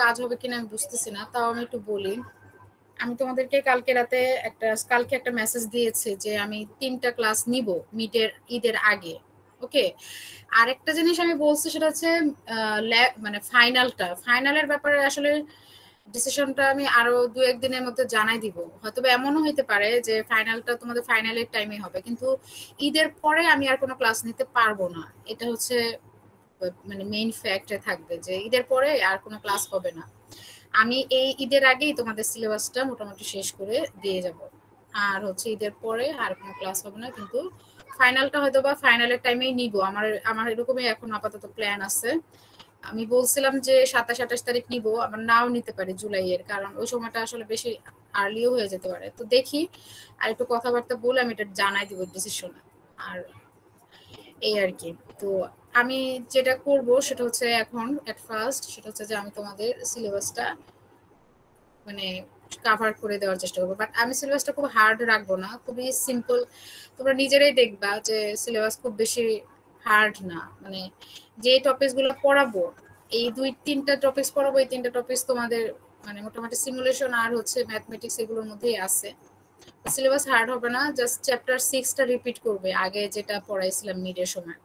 কাজ হবে কিনা আমি বুঝতেছি না, তাও আমি একটু বলি। আমি তোমাদেরকে কালকে একটা মেসেজ দিয়েছি যে আমি 3টা ক্লাস নিব ঈদের আগে। ওকে, আরেকটা জিনিস আমি বলছি সেটা হচ্ছে মানে ফাইনালের ব্যাপারে আসলে ডিসিশনটা আমি আরো 2-1 দিনের মধ্যে জানাই দিব। হয়তো এমনও হইতে পারে যে ফাইনালটা তোমাদের ফাইনালের টাইমে হবে, কিন্তু ঈদের পরে আমি আর কোনো ক্লাস নিতে পারবো না। এটা হচ্ছে মানে মেইন ফ্যাক্টে থাকবে যে ঈদের পরে আর কোনো ক্লাস হবে না। আমি এই ঈদের আগেই তোমাদের সিলেবাসটা মোটামুটি শেষ করে দিয়ে যাব। আর হচ্ছে ঈদের পরে আর কোনো ক্লাস হবে না, কিন্তু ফাইনালটা হয়তো বা ফাইনালের টাইমেই নিব। আমার এরকমই এখন আপাতত প্ল্যান আছে। আমি বলছিলাম যে 27-28 তারিখ নিব, আবার নাও নিতে পারি জুলাইয়ের, কারণ ওই সময়টা আসলে বেশি আর্লিও হয়ে যেতে পারে। তো দেখি, আর একটু কথাবার্তা বলে আমি এটা জানাই দিব ডিসিশন। আর এই আর কি। তো আমি যেটা করব সেটা হচ্ছে এখন এট ফার্স্ট সেটা হচ্ছে যে আমি তোমাদের সিলেবাসটা মানে কভার করে দেওয়ার চেষ্টা করবো, বাট আমি সিলেবাসটা খুব হার্ড রাখবো না, খুবই সিম্পল। তোমরা নিজেরাই দেখবা যে সিলেবাস খুব বেশি হার্ড না। মানে যে টপিকস গুলো পড়াবো, এই 2-3টা টপিকস পড়াবো, এই 3টা টপিকস তোমাদের মানে মোটামুটি সিমুলেশন আর হচ্ছে ম্যাথমেটিক্স এগুলোর মধ্যেই আছে। সিলেবাস হার্ড হবে না, জাস্ট চ্যাপ্টার 6টা রিপিট করবে আগে যেটা পড়াইছিলাম মিডের সময়,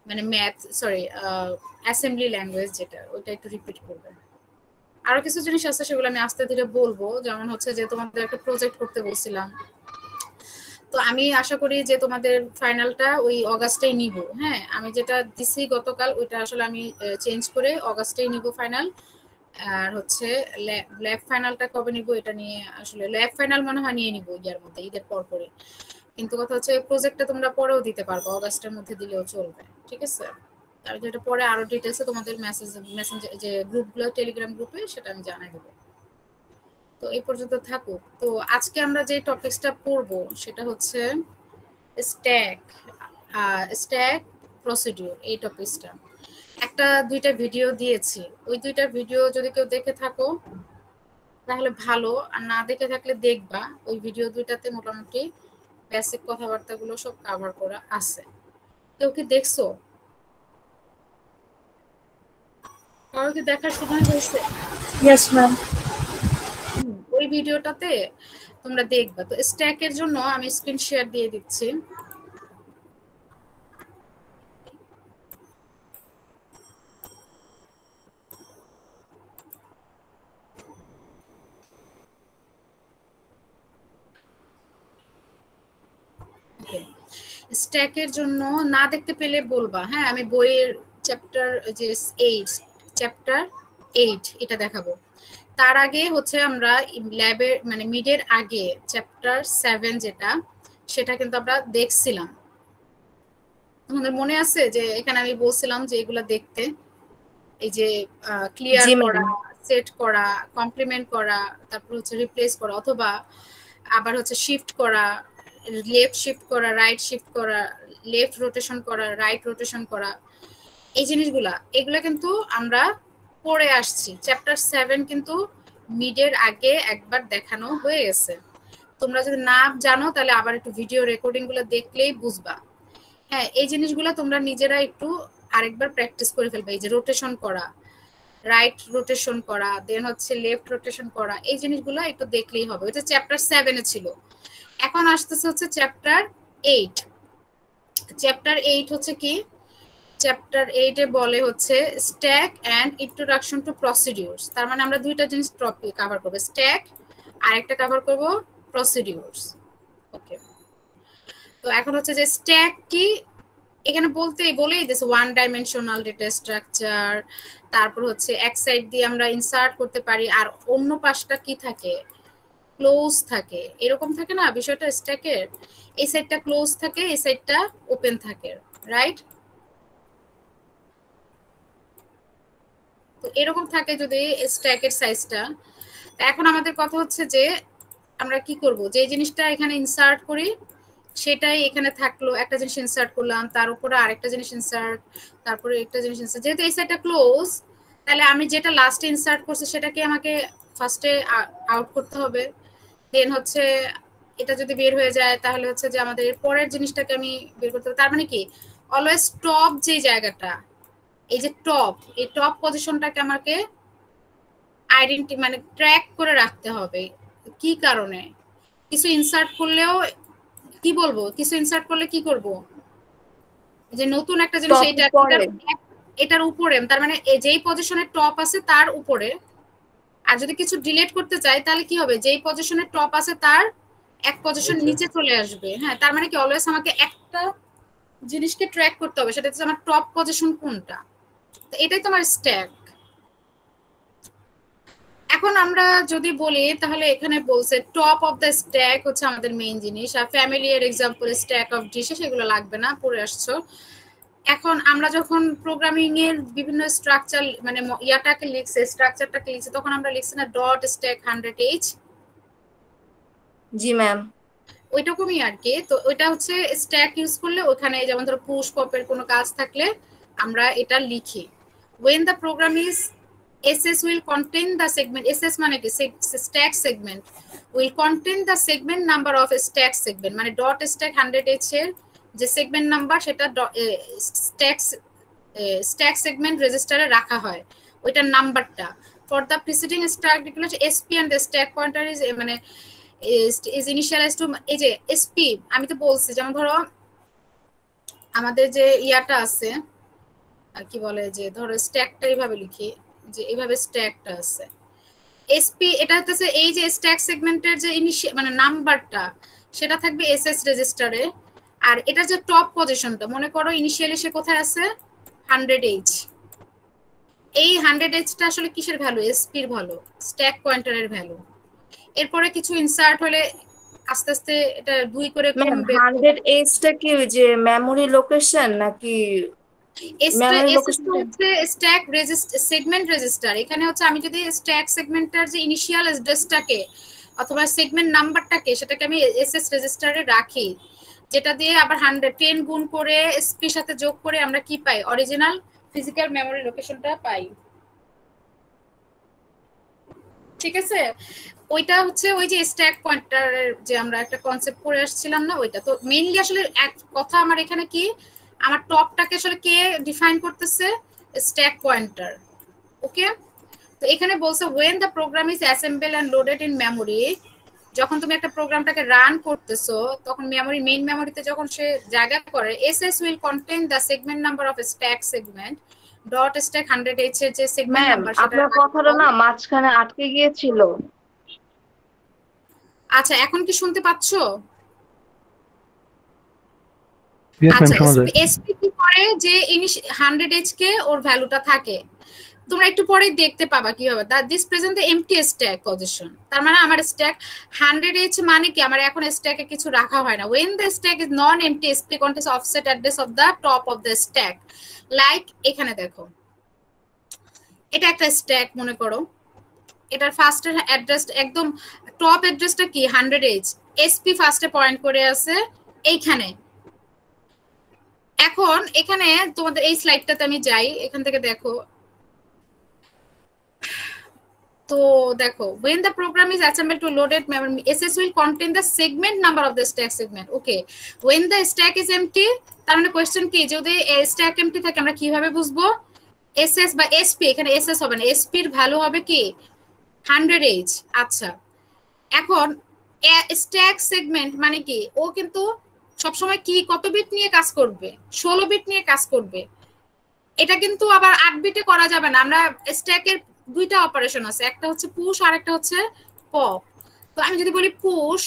মানে অ্যাসেম্বলি ল্যাঙ্গুয়েজ যেটা, ওইটা একটু রিপিট করবে। আরো কিছু জিনিস আছে সেগুলো আমি আস্তে ধীরে বলবো, যেমন হচ্ছে যে তোমাদের একটা প্রজেক্ট করতে বলছিলাম। তো আমি আশা করি যে তোমাদের ফাইনালটা ওই অগাস্টেই নিব। হ্যাঁ, আমি যেটা দিছি গতকাল ওইটা আসলে আমি চেঞ্জ করে অগাস্টেই নিব ফাইনাল। আর হচ্ছে ল্যাব ফাইনালটা কবে নিব এটা নিয়ে, আসলে ল্যাব ফাইনাল মনে হয় নিয়ে নিব ইয়ার মধ্যে, ঈদের পর পরে। কিন্তু কথা হচ্ছে প্রজেক্টটা তোমরা পরেও দিতে পারবো, অগাস্টের মধ্যে দিলেও চলবে, ঠিক আছে? আর যেটা পরে আরো ডিটেইলসে তোমাদের মেসেঞ্জার যে গ্রুপগুলো, টেলিগ্রাম গ্রুপে, সেটা আমি জানাই দেবো। তো এই পর্যন্ত থাকুক। তো আজকে আমরা যে টপিকসটা পড়বো সেটা হচ্ছে স্ট্যাক স্ট্যাক প্রসিডিউর। এই টপিকসটা 2টা ভিডিও দিয়েছি, ওই 2টা ভিডিও যদি কেউ দেখে থাকো তাহলে ভালো, আর না দেখে থাকলে দেখবা। ওই ভিডিও 2টাতে মোটামুটি বেসিক কথাবার্তাগুলো সব কভার করা আছে। কেউ কি দেখছো? কারো কি দেখার সময় হয়েছে? Yes ma'am. ওই ভিডিওটাতে তোমরা দেখবা। তো স্ট্যাকের জন্য আমি স্ক্রিন শেয়ার দিয়ে দিচ্ছি। স্ট্যাকের জন্য না দেখতে পেলে বলবা। হ্যাঁ, আমি বইয়ের চ্যাপ্টার যে 8 এটা দেখাবো। তার আগে হচ্ছে আমরা ল্যাবের মানে মিডের আগে চ্যাপ্টার 7 যেটা, সেটা কিন্তু আমরা দেখছিলাম। তোমাদের মনে আছে যে এখানে আমি বলছিলাম যে এগুলা দেখতে, এই যে ক্লিয়ার করা, সেট করা, কমপ্লিমেন্ট করা, তারপর হচ্ছে রিপ্লেস করা, অথবা আবার হচ্ছে শিফট করা, লেফট শিফট করা, রাইট শিফট করা, লেফট রোটেশন করা, রাইট রোটেশন করা, এই জিনিসগুলা এগুলা কিন্তু আমরা পড়ে আসছি। চ্যাপ্টার 7 কিন্তু মিডের আগে একবার দেখানো হয়ে গেছে। তোমরা যদি না জানো তাহলে আবার একটু ভিডিও রেকর্ডিং গুলো দেখলেই বুঝবা। হ্যাঁ, এই জিনিসগুলো তোমরা নিজেরা একটু আরেকবার প্র্যাকটিস করে ফেলবে। এই যে রোটেশন করা, রাইট রোটেশন করা, দেন হচ্ছে লেফট রোটেশন করা, এই জিনিসগুলো একটু দেখলেই হবে। এটা চ্যাপ্টার 7 এ ছিল। এখন আসতেছে হচ্ছে চ্যাপ্টার 8। চ্যাপ্টার 8 হচ্ছে কি? চ্যাপ্টার 8 এ বলে হচ্ছে stack and introduction to procedures. তার মানে আমরা 2টা জিনিস টপিক কভার করব, স্ট্যাক আর একটা কভার করব প্রসিডিউরস। ওকে, তো এখন হচ্ছে যে স্ট্যাক কি, এখানে বলেই দিয়েছে 1 ডাইমেনশনাল ডেটা স্ট্রাকচার। তারপর হচ্ছে এক সাইড দিয়ে আমরা ইনসার্ট করতে পারি, আর অন্য পাশটা কি থাকে, ক্লোজ থাকে। এরকম থাকে না বিষয়টা স্ট্যাকের, এই সাইডটা ক্লোজ থাকে, এই সাইডটা ওপেন থাকে, রাইট? তো এরকম থাকে যদি স্ট্যাকের সাইজটা। এখন আমাদের কথা হচ্ছে যে আমরা কি করব, যে জিনিসটা এখানে ইনসার্ট করি সেটাই এখানে থাকলো, একটা জিনিস ইনসার্ট করলাম, তার উপরে আরেকটা জিনিস ইনসার্ট, তারপরে একটা জিনিস ইনসার্ট। যেহেতু এই সাইডটা ক্লোজ, তাহলে আমি যেটা লাস্টে ইনসার্ট করছি সেটাকে আমাকে ফার্স্টে আউট করতে হবে। দেন হচ্ছে এটা যদি বের হয়ে যায় তাহলে হচ্ছে যে আমাদের পরের জিনিসটাকে আমি বের করতে হবে। তার মানে কি, অলওয়েজ টপ যে জায়গাটা, এই যে টপ, এই টপ পজিশনটাকে আমাকে আইডেন্টি মানে ট্র্যাক করে রাখতে হবে কি কারণে কিছু ইনসার্ট করলেও কি বলবো কিছু ইনসার্ট করলে কি করব যে নতুন একটা জিনিস এটার উপরে তার মানে যেই পজিশনে টপ আছে তার উপরে আর যদি কিছু ডিলিট করতে চাই তাহলে কি হবে যেই পজিশনে টপ আছে তার এক পজিশন নিচে চলে আসবে হ্যাঁ তার মানে কি অলওয়েজ আমাকে একটা জিনিসকে ট্র্যাক করতে হবে সেটা হচ্ছে আমার টপ পজিশন কোনটা তো এটাই তোমার স্ট্যাক এখন আমরা যদি বলি তাহলে এখানে বলছে টপ অফ দ্য স্ট্যাক হচ্ছে আমাদের মেইন জিনিস আর familiar example stack of dishes এগুলো লাগবে না পড়ে আসছো এখন আমরা যখন প্রোগ্রামিং এর বিভিন্ন স্ট্রাকচার মানে ইয়াটাকে লিখছে স্ট্রাকচারটাকে লিখছে তখন আমরা লিখছি না ডট স্ট্যাক 100h জি ম্যাম ওইরকমই আর কি তো ওইটা হচ্ছে স্ট্যাক ইউজ করলে ওখানে যেমন ধরো পুশ পপের কোনো কাজ থাকলে আমরা এটা লিখি when the program is ss will contain the segment ss মানে কি stack segment will contain the segment number of a stack segment মানে dot stack 100h এর যে সেগমেন্ট নাম্বার সেটা স্ট্যাক সেগমেন্ট রেজিস্টারে রাখা হয় ওইটার নাম্বারটা for the preceding stack declare sp and the stack pointer is মানে is initialized to এই যে sp আমি তো বলছি যেমন ধরো আমাদের যে ইয়াটা আছে আর কি বলে যে ধরো স্ট্যাকটা এইভাবে লিখি যে এইভাবে স্ট্যাকটা আছে এসপি এটা হচ্ছে এই যে স্ট্যাক সেগমেন্টের যে মানে নাম্বারটা সেটা থাকবে এসএস রেজিস্টারে আর এটা যে টপ পজিশনটা মনে করো ইনিশিয়ালি সে কোথায় আছে 100h এই 100h টা আসলে কিসের ভ্যালু এসপির ভ্যালু স্ট্যাক পয়েন্টারের ভ্যালু এরপরে কিছু ইনসার্ট হলে আস্তে আস্তে এটা 2 করে কমবে 100h টা কি যে মেমরি লোকেশন নাকি স্ট্যাক সেগমেন্ট রেজিস্টার এখানে হচ্ছে আমি যদি স্ট্যাক সেগমেন্টের যে ইনিশিয়াল অ্যাড্রেসটাকে অথবা সেগমেন্ট নাম্বারটাকে সেটাকে আমি এসএস রেজিস্টারে রাখি যেটা দিয়ে আবার 110 গুণ করে এসপির সাথে যোগ করে আমরা কি পাই অরিজিনাল ফিজিক্যাল মেমরি লোকেশনটা পাই ঠিক আছে ওইটা হচ্ছে ওই যে স্ট্যাক পয়েন্টারের যে আমরা একটা কনসেপ্ট পড়ে আসছিলাম না ওইটা তো মেইনলি আসলে এক কথা আমার এখানে কি আমার টপটাকে আসলে কে ডিফাইন করতেছে স্ট্যাক পয়েন্টার ওকে তো এখানে বলছে when the program is assembled and loaded in memory যখন তুমি একটা প্রোগ্রামটাকে রান করতেছো তখন মেমরি মেইন মেমরিতে যখন সে জায়গা করে ss will contain the segment number of a stack segment dot stack 100h এর যে সেগমেন্ট নাম্বার সেটা আপনার কথাটা না মাঝখানে আটকে গিয়েছিল আচ্ছা এখন কি শুনতে পাচ্ছো এসপি কি করে যে 100h কে ওর ভ্যালুটা থাকে তোমরা একটু পরে দেখতে পাবা কি হবে that this present the MT stack position তার মানে আমার স্ট্যাক 100h মানে কি আমার এখন স্ট্যাকে কিছু রাখা হয় না when the stack is non empty sp contains offset address of the top of the stack like এখানে দেখো এটা একটা স্ট্যাক মনে করো এটার ফার্স্টের অ্যাড্রেস একদম টপ অ্যাড্রেসটা কি 100h এসপি ফার্স্টে পয়েন্ট করে আছে এইখানে এখন এখানে তোমাদের এই স্লাইডটাতে আমি যাই এখান থেকে দেখো তো দেখো when the program is assembled to loaded memory ss will contain the segment number of the stack segment okay when the stack is empty তার মানে কোশ্চেন কি যদি স্ট্যাক এমটি থাকে আমরা কিভাবে বুঝবো ss বা sp এখানে ss হবে না sp এর ভ্যালু হবে কি 100h আচ্ছা এখন স্ট্যাক সেগমেন্ট মানে কি ও কিন্তু সবসময় কি কত বিট নিয়ে কাজ করবে 16 বিট নিয়ে কাজ করবে এটা কিন্তু আবার 8 বিটে করা যাবে না আমরা স্ট্যাকের দুইটা অপারেশন আছে একটা হচ্ছে পুশ আর একটা হচ্ছে পপ তো আমি যদি বলি পুশ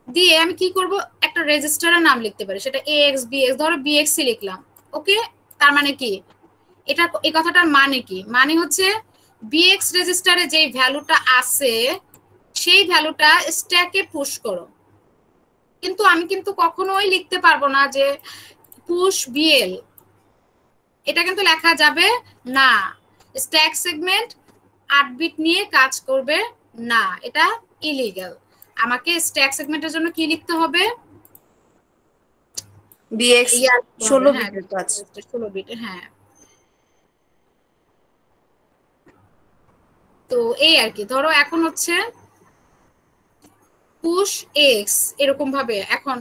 দিয়ে আমি কি করব একটা রেজিস্টারের নাম লিখতে পারি সেটা ax bx ধরো bxc লিখলাম ওকে তার মানে কি এটা এই কথাটার মানে কি মানে হচ্ছে bx রেজিস্টারে যে ভ্যালুটা আছে সেই ভ্যালুটা স্ট্যাকে পুশ করো কিন্তু আমি কিন্তু কখনোই লিখতে পারবো না যে পুশ bl এটা কিন্তু লেখা যাবে না স্ট্যাক সেগমেন্ট 8 বিট নিয়ে কাজ করবে না এটা ইলিগ্যাল আমাকে স্ট্যাক সেগমেন্টের জন্য কি লিখতে হবে bx 16 বিটের কাজ 16 বিট হ্যাঁ তো এই আর কি ধরো এখন হচ্ছে পুশ এক্স এরকম ভাবে এখন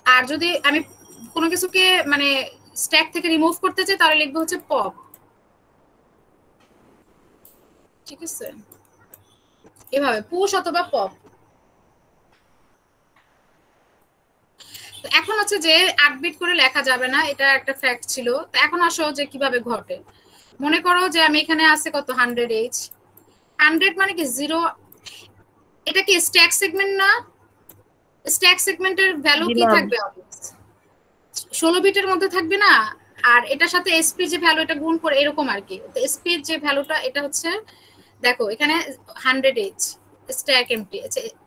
আর যদি আমি কোনো কিছুকে মানে স্ট্যাক থেকে রিমুভ করতে চাই তাহলে লিখবো হচ্ছে পপ ঠিক আছে, এভাবে পুশ অথবা পপ। এখন হচ্ছে যে 8 বিট করে লেখা যাবে না, এটা একটা ফ্যাক্ট ছিল। তো এখন আসো যে কিভাবে ঘটে। মনে করো যে আমি এখানে আছে কত 100H, 100 মানে কি 0, এটা কি স্ট্যাক সেগমেন্ট না? স্ট্যাক সেগমেন্টের ভ্যালু কি থাকবে? 16 বিটের মধ্যে থাকবে না? আর এটার সাথে এসপি যে ভ্যালু এটা গুণ করে এরকম আর কি। তো এসপি এর যে ভ্যালুটা এটা হচ্ছে, দেখো এখানে 100H স্ট্যাক এমটি,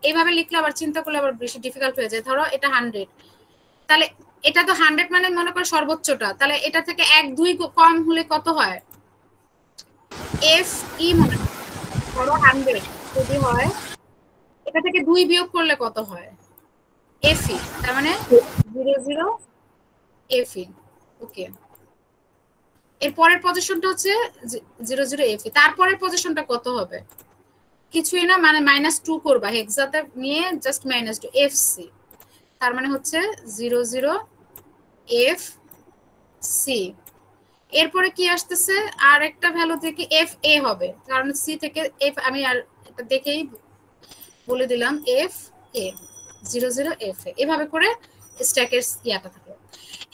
এইভাবে লিখলে আবার চিন্তা করলে আবার বেশি ডিফিকাল্ট হয়ে যায়। ধরো এটা 100, তাহলে এটা তো 100 মানে মনে করো সর্বোচ্চটা, তাহলে এটা থেকে 1-2 কম হলে কত হয়? এফ ই মনে করো 100 যদি হয়, এটা থেকে 2 বিয়োগ করলে কত হয়? এফ ই, তার মানে 00 এফ ই। ওকে, এর পরের পজিশনটা হচ্ছে 00 এফ ই, তারপরের পজিশনটা কত হবে? কিছুই না, মানে -2 করবা, হেক্সাতে নিয়ে জাস্ট -2 এফ সি, তার মানে হচ্ছে 00 এফ সি। এরপরে কি আসতেছে? আর একটা ভ্যালু থেকে এফ এ হবে, কারণ সি থেকে এফ, আমি আর এটা দেখেই বলে দিলাম এফ এ, 00 এফ এ, এভাবে করে স্ট্যাকের ইয়াটা থাকে।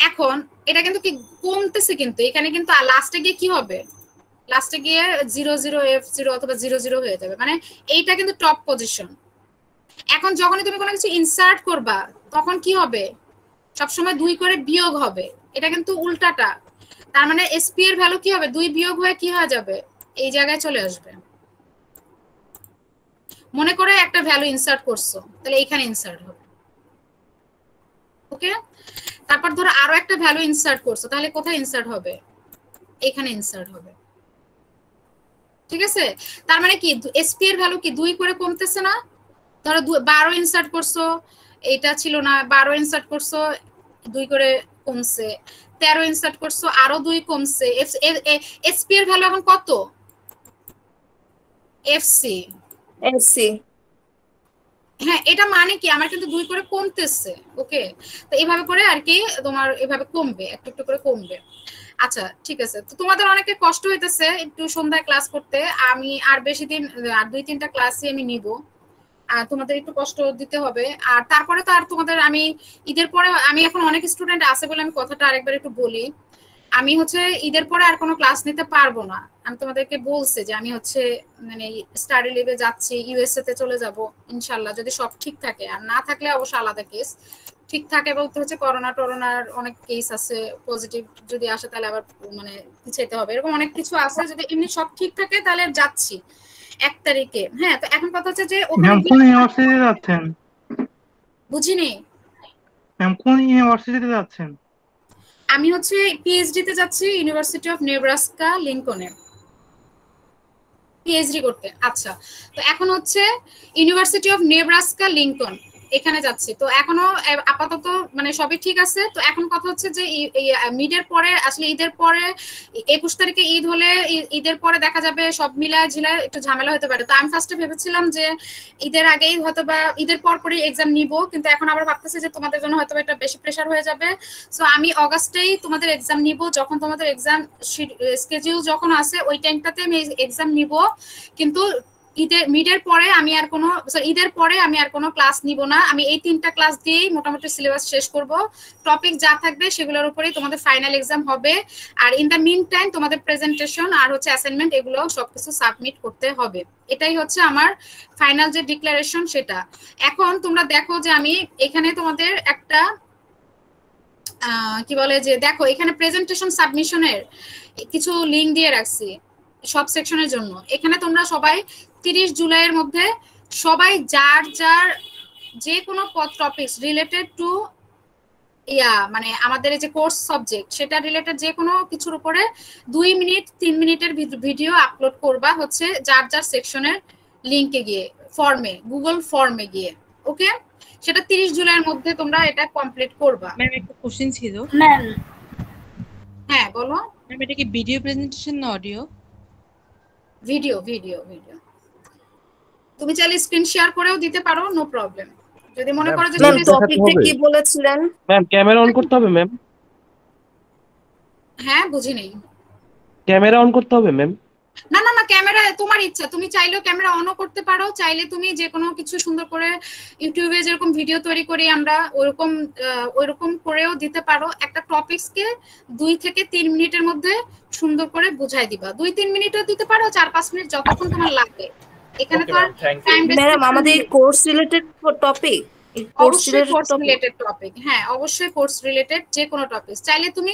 এখন এটা কিন্তু কি কমতেছে, কিন্তু এখানে কিন্তু লাস্টে গিয়ে কি হবে? লাস্টে গিয়ে 00 এফ 0 অথবা 00 হয়ে যাবে, মানে এইটা কিন্তু টপ পজিশন। এখন যখনই তুমি কোনো কিছু ইনসার্ট করবা তখন কি হবে? সবসময় 2 করে বিয়োগ হবে, এটা কিন্তু উল্টাটা। তার মানে এসপি এর ভ্যালু কি হবে? 2 বিয়োগ হয়ে কি হয়ে যাবে? এই জায়গায় চলে আসবে। মনে করে একটা ভ্যালু ইনসার্ট করছো, তাহলে এইখানে ইনসার্ট হবে। ওকে, তারপর ধরো আরো একটা ভ্যালু ইনসার্ট করছো, তাহলে কোথায় ইনসার্ট হবে? এখানে ইনসার্ট হবে। ঠিক আছে, তার মানে কি এসপি এর ভ্যালু কি 2 করে কমতেছে না? ধরো 12 ইনসার্ট করছো, এটা ছিল না, 12 ইনসার্ট করছো 2 করে কমছে, 13 ইনসার্ট করছো আরো 2 কমছে। এসপি এর ভ্যালু এখন কত? FC, FC. হ্যাঁ, এটা মানে কি আমার কিন্তু 2 করে কমতেছে। ওকে, তো এইভাবে করে আর কি তোমার এভাবে কমবে, একটু একটু করে কমবে। আচ্ছা ঠিক আছে, তো তোমাদের অনেকে কষ্ট হইতেছে একটু সন্ধ্যায় ক্লাস করতে, আমি আর বেশি দিন, আর 2-3টা ক্লাসই আমি নিব, আর তোমাদের একটু কষ্ট দিতে হবে। আর তারপরে তো আর তোমাদের আমি ঈদের পরে, আমি এখন অনেক স্টুডেন্ট আছে বলে আমি কথাটা আরেকবার একটু বলি, আমি হচ্ছে ঈদের পরে আর কোনো ক্লাস নিতে পারবো না। আমি তোমাদেরকে বলছি যে আমি হচ্ছে মানে স্টাডি লিভে যাচ্ছি, ইউএসএ তে চলে যাব ইনশাল্লাহ, যদি সব ঠিক থাকে। আর না থাকলে অবশ্য আলাদা কেস, ঠিক থাকে বলতে হচ্ছে করোনা টরোনার অনেক কেস আছে, পজিটিভ যদি আসে তাহলে আবার মানে পিছাইতে হবে, এরকম অনেক কিছু আছে। যদি এমনি সব ঠিক থাকে তাহলে যাচ্ছি 1 তারিখে। হ্যাঁ, তো এখন কথা হচ্ছে যে ম্যাম কোন ইউনিভার্সিটিতে যাচ্ছেন? বুঝিনি ম্যাম কোন ইউনিভার্সিটিতে যাচ্ছেন? আমি হচ্ছে পিএইচডি তে যাচ্ছি ইউনিভার্সিটি অফ নেব্রাস্কা লিংকনে পিএইচডি করতে। আচ্ছা, তো এখন হচ্ছে ইউনিভার্সিটি অফ নেব্রাস্কা লিংকন এখানে যাচ্ছি। তো এখনো আপাতত মানে সবই ঠিক আছে। তো এখন কথা হচ্ছে যে মিডের পরে আসলে ঈদের পরে 21 তারিখে ঈদ হলে ঈদের পরে দেখা যাবে সব মিলায় ঝিলায় একটু ঝামেলা হতে পারে। তো আমি ফার্স্টে ভেবেছিলাম যে ঈদের আগেই হয়তো বা ঈদের পর পরই এক্সাম নিব, কিন্তু এখন আবার ভাবতেছি যে তোমাদের জন্য হয়তো এটা বেশি প্রেশার হয়ে যাবে। সো আমি অগাস্টেই তোমাদের এক্সাম নিব, যখন তোমাদের এক্সাম স্কেডিউল যখন আছে ওই টাইমটাতে আমি এক্সাম নিব। কিন্তু ঈদের পরে আমি আর কোনো ঈদের পরে আমি আর কোনো ক্লাস নিব না। আমি এই 3টা ক্লাস দিয়েই মোটামুটি সিলেবাস শেষ করব। টপিক যা থাকবে সেগুলোর উপরেই তোমাদের ফাইনাল এক্সাম হবে। আর ইন দ্য মিন টাইম তোমাদের প্রেজেন্টেশন আর হচ্ছে অ্যাসাইনমেন্ট এগুলো সবকিছু সাবমিট করতে হবে। এটাই হচ্ছে আমার ফাইনাল যে ডিক্লারেশন সেটা। এখন তোমরা দেখো যে আমি এখানে তোমাদের একটা কি বলে যে দেখো এখানে প্রেজেন্টেশন সাবমিশনের কিছু লিংক দিয়ে রাখছি সব সেকশনের জন্য। এখানে তোমরা সবাই 30 জুলাইয়ের মধ্যে সবাই যার যার যে কোনো টপিকস রিলেটেড টু মানে আমাদের এই যে কোর্স সাবজেক্ট সেটা রিলেটেড যে কোনো কিছুর উপরে 2 মিনিট 3 মিনিটের ভিডিও আপলোড করবা হচ্ছে যার যার সেকশনের লিংকে গিয়ে, ফর্মে, গুগল ফর্মে গিয়ে। ওকে, সেটা 30 জুলাইয়ের মধ্যে তোমরা এটা কমপ্লিট করবা। ম্যাম একটা কোশ্চেন ছিল। ম্যাম হ্যাঁ বলো। ম্যাম এটা কি ভিডিও প্রেজেন্টেশন না অডিও? Video video video. তুমি চাইলে স্ক্রিন শেয়ার করেও দিতে পারো, নো প্রবলেম। যদি মনে করো যে ম্যাম টপিকটা কি বলেছিলেন? ম্যাম ক্যামেরা অন করতে হবে ম্যাম। হ্যাঁ বুঝি নেই। ক্যামেরা অন করতে হবে ম্যাম। না না না, ক্যামেরা তোমার ইচ্ছা, তুমি চাইলেও ক্যামেরা অনও করতে পারো, চাইলে তুমি যে কোনো কিছু সুন্দর করে ইউটিউবে যেরকম ভিডিও তৈরি করি আমরা ওইরকম করেও দিতে পারো। একটা টপিকসকে 2 থেকে 3 মিনিটের মধ্যে সুন্দর করে বুঝাই দিবা। 2-3 মিনিটও দিতে পারো, 4-5 মিনিট, যতক্ষণ তোমার লাগে। এখানে তো টাইম ম্যাডাম আমাদের কোর্স রিলেটেড টপিক, অবশ্যই কোর্স রিলেটেড টপিক, হ্যাঁ অবশ্যই কোর্স রিলেটেড যে কোনো টপিক চাইলে তুমি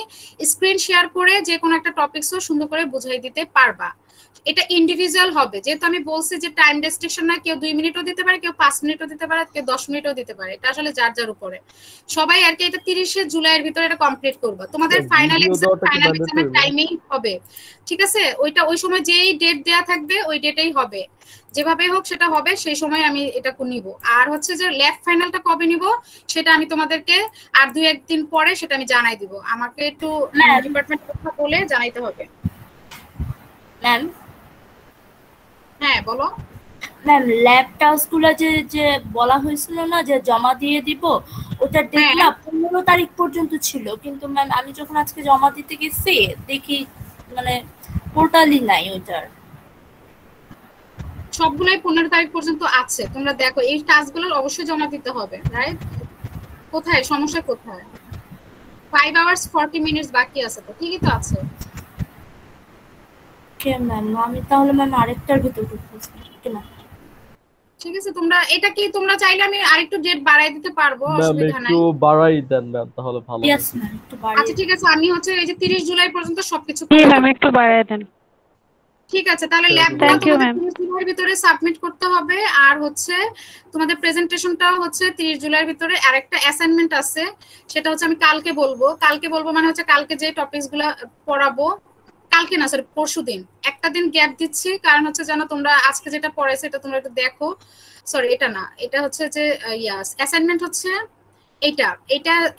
স্ক্রিন শেয়ার করে যে কোনো একটা টপিকসও সুন্দর করে বুঝাই দিতে পারবা। এটা ইন্ডিভিজুয়াল হবে, যেহেতু আমি বলছি যে টাইম রেস্ট্রিকশন না, কেউ 2 মিনিটও দিতে পারে, কেউ 5 মিনিটও দিতে পারে, কেউ 10 মিনিটও দিতে পারে, এটা আসলে যার যার উপরে। সবাই আর কি এটা 30 জুলাইয়ের ভিতরে এটা কমপ্লিট করবা। তোমাদের ফাইনাল এক্সামের টাইমেই হবে, ঠিক আছে? ওই সময় যেই ডেট দেয়া থাকবে ওই ডেটেই হবে, যেভাবে হোক সেটা হবে, সেই সময় আমি এটা নিব। আর হচ্ছে যে ল্যাব ফাইনালটা কবে নিব সেটা আমি তোমাদেরকে আর 2-1 দিন পরে সেটা আমি জানাই দিব। আমাকে একটু ডিপার্টমেন্ট কথা বলে জানাইতে হবে। ম্যাম হ্যাঁ বলো। ম্যাম ল্যাব টাস্কগুলো যে বলা হয়েছিল না যে জমা দিয়ে দিব, ওটা ডেট না 15 তারিখ পর্যন্ত ছিল, কিন্তু ম্যাম আমি যখন আজকে জমা দিতে গেছি দেখি মানে টোটালি নাই ওটার। সবগুলাই 15 তারিখ পর্যন্ত আছে, তোমরা দেখো এই টাস্কগুলো অবশ্যই জমা দিতে হবে, রাইট? কোথায় সমস্যা, কোথায়? 5 hours 40 minutes বাকি আছে, তো ঠিকই তো আছে। ওকে ম্যাম, আমি তাহলে ম্যাম আরেকটার ভিতর ঢুকতেছি কেন? ঠিক আছে, তোমরা চাইলে আমি আরেকটু ডেট বাড়াই দিতে পারবো, অসুবিধা নাই। একটু বাড়াই দেন ম্যাম তাহলে ভালো। ইয়েস ম্যাম একটু বাড়িয়ে। আচ্ছা ঠিক আছে, আমি হচ্ছে এই যে 30 জুলাই পর্যন্ত সবকিছু ম্যাম একটু বাড়াই দেন। ঠিক আছে, তাহলে ল্যাবটা তোমাদের 30 জুলাইয়ের ভিতরে সাবমিট করতে হবে। আর হচ্ছে তোমাদের প্রেজেন্টেশনটাও হচ্ছে 30 জুলাইয়ের ভিতরে। আর একটা অ্যাসাইনমেন্ট আছে, সেটা হচ্ছে আমি কালকে বলবো মানে হচ্ছে কালকে যে টপিকসগুলো পড়াবো, কালকে না স্যার পরশুদিন, একটা দিন গ্যাপ দিচ্ছি, কারণ হচ্ছে যেন তোমরা আজকে যেটা পড়াইছে এটা তোমরা একটু দেখো। সরি এটা না, এটা হচ্ছে যে অ্যাসাইনমেন্ট হচ্ছে এটা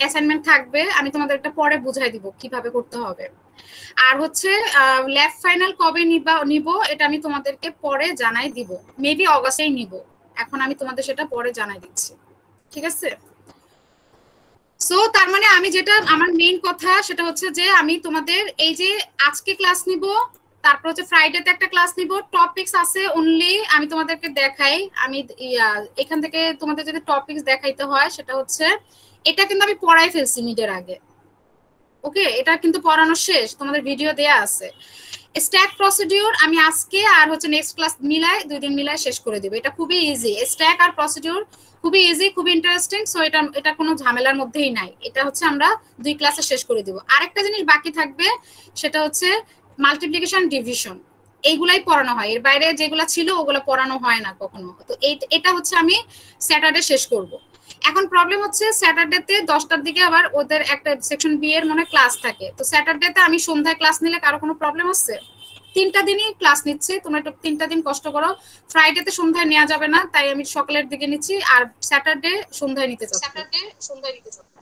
অ্যাসাইনমেন্ট থাকবে, আমি তোমাদের একটা পরে বুঝাই দিব কিভাবে করতে হবে। আর হচ্ছে ল্যাব ফাইনাল কবে নিব এটা আমি তোমাদেরকে পরে জানাই দিব, মেবি অগাস্টেই নিব, এখন আমি তোমাদের সেটা পরে জানাই দিচ্ছি, ঠিক আছে? সো তার মানে আমি যেটা আমার মেইন কথা সেটা হচ্ছে যে আমি তোমাদের এই যে আজকে ক্লাস নিব, তারপর হচ্ছে ফ্রাইডেতে একটা ক্লাস নিব, টপিকস আছে অনলি, আমি তোমাদেরকে দেখাই। আমি এখান থেকে তোমাদের যদি টপিকস দেখাইতে হয় সেটা হচ্ছে এটা কিন্তু আমি পড়াই ফেলছি মিডের আগে, ওকে? এটা কিন্তু পড়ানো শেষ, তোমাদের ভিডিও দেয়া আছে। স্ট্যাক প্রসিডিউর আমি আজকে আর হচ্ছে নেক্সট ক্লাস মিলায় 2 দিন মিলায় শেষ করে দিব। এটা খুবই ইজি, স্ট্যাক আর প্রসিডিউর খুবই ইজি, খুবই ইন্টারেস্টিং। সো এটা কোনো ঝামেলার মধ্যেই নাই, এটা হচ্ছে আমরা 2 ক্লাসে শেষ করে দিব। আরেকটা জিনিস বাকি থাকবে সেটা হচ্ছে মাল্টিপ্লিকেশন ডিভিশন, এইগুলাই পড়ানো হয়, এর বাইরে যেগুলো ছিল ওগুলো পড়ানো হয় না কখনো। তো এটা হচ্ছে আমি স্যাটারডে শেষ করব। এখন প্রবলেম হচ্ছে স্যাটারডেতে 10টার দিকে আবার ওদের একটা সেকশন বি এর মনে ক্লাস থাকে, তো স্যাটারডেতে আমি সন্ধ্যায় ক্লাস নিলে কারো কোনো প্রবলেম আছে? 3টা দিনই ক্লাস নিচ্ছি, তোমরা একটু 3টা দিন কষ্ট করো। ফ্রাইডেতে সন্ধ্যায় নেওয়া যাবে না, তাই আমি সকালের দিকে নিচ্ছি, আর স্যাটারডে সন্ধ্যায় নিতে চাচ্ছি।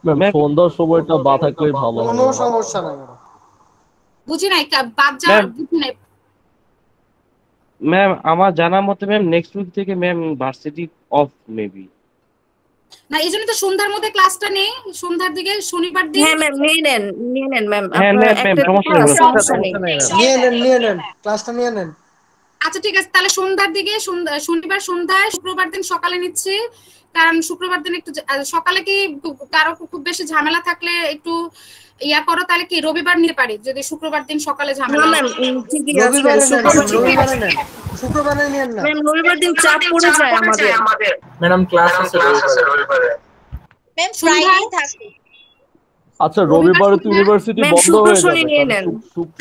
ম্যাম সন্ধ্যার সময়টা বাদ থাকলেই ভালো হবে। কোনো সমস্যা নাই। বুঝি নাই, বাদ যা বুঝি নাই। ম্যাম আমার জানা মতে ম্যাম নেক্সট উইক থেকে ম্যাম ভার্সিটি অফ মেবি না, এইজন্য তো সন্ধ্যার মধ্যে ক্লাসটা নেই, সন্ধ্যার দিকে শনিবার দিন। হ্যাঁ ম্যাম নিয়ে নেন ম্যাম, হ্যাঁ আপনারা ম্যাম একটা সমস্যা নেই। নিয়ে নেন ক্লাসটা নিয়ে নেন। আচ্ছা ঠিক আছে, তাহলে সন্ধ্যার দিকে, শনিবার সন্ধ্যায়, শুক্রবার দিন সকালে নিচ্ছি, কারণ শুক্রবার দিন একটু সকালে কি কারো খুব বেশি ঝামেলা থাকলে একটু ইয়া করো, তাহলে কি রবিবার নিতে পারি যদি শুক্রবার দিন সকালে ঝামেলা। ম্যাম ঠিকই আছে, শুক্রবারে নিয়েন না ম্যাম রবিবার দিন চাপ পড়ে যায় আমাদের। ম্যাডাম ক্লাস আছে রবিবারে। ম্যাম ফ্রাইডে থাকে। আচ্ছা রবিবারে তো ইউনিভার্সিটি বন্ধ হয়ে যাবে,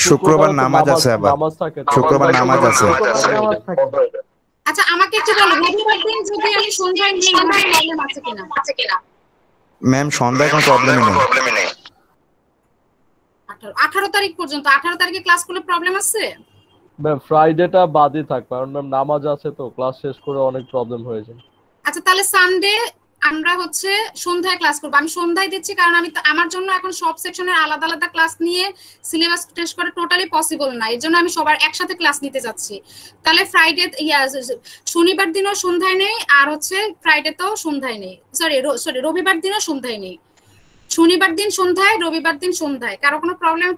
শুক্রবার নামাজ আছে, আবার শুক্রবার নামাজ আছে। আচ্ছা আমাকে একটু বলো, রবিবার দিন যদি আমি সন্ধ্যায় নিই প্রবলেম আছে কিনা? ম্যাম সন্ধ্যায় কোনো প্রবলেমই নেই। 18 তারিখ পর্যন্ত, 18 তারিখে ক্লাস করলে প্রবলেম আছে? ম্যাম ফ্রাইডেটা বাদই থাকবে, কারণ ম্যাম নামাজ আছে তো, ক্লাস শেষ করে অনেক প্রবলেম হয়ে যায়। আচ্ছা তাহলে সানডে আমরা হচ্ছে সন্ধ্যায় ক্লাস করব, আমি সন্ধ্যায় দিচ্ছি, কারণ আমি আমার জন্য এখন সব সেকশনের আলাদা আলাদা ক্লাস নিয়ে সিলেবাস টেস্ট করা টোটালি পসিবল না, এর জন্য আমি সবার একসাথে ক্লাস নিতে যাচ্ছি। তাহলে ফ্রাইডে শনিবার দিনও সন্ধ্যায় নেই, আর হচ্ছে ফ্রাইডেতেও সন্ধ্যায় নেই, সরি রবিবার দিনও সন্ধ্যায় নেই। শনিবার দিন সন্ধ্যায়, রবিবার দিন সন্ধ্যায়, কারো কোনো প্রবলেম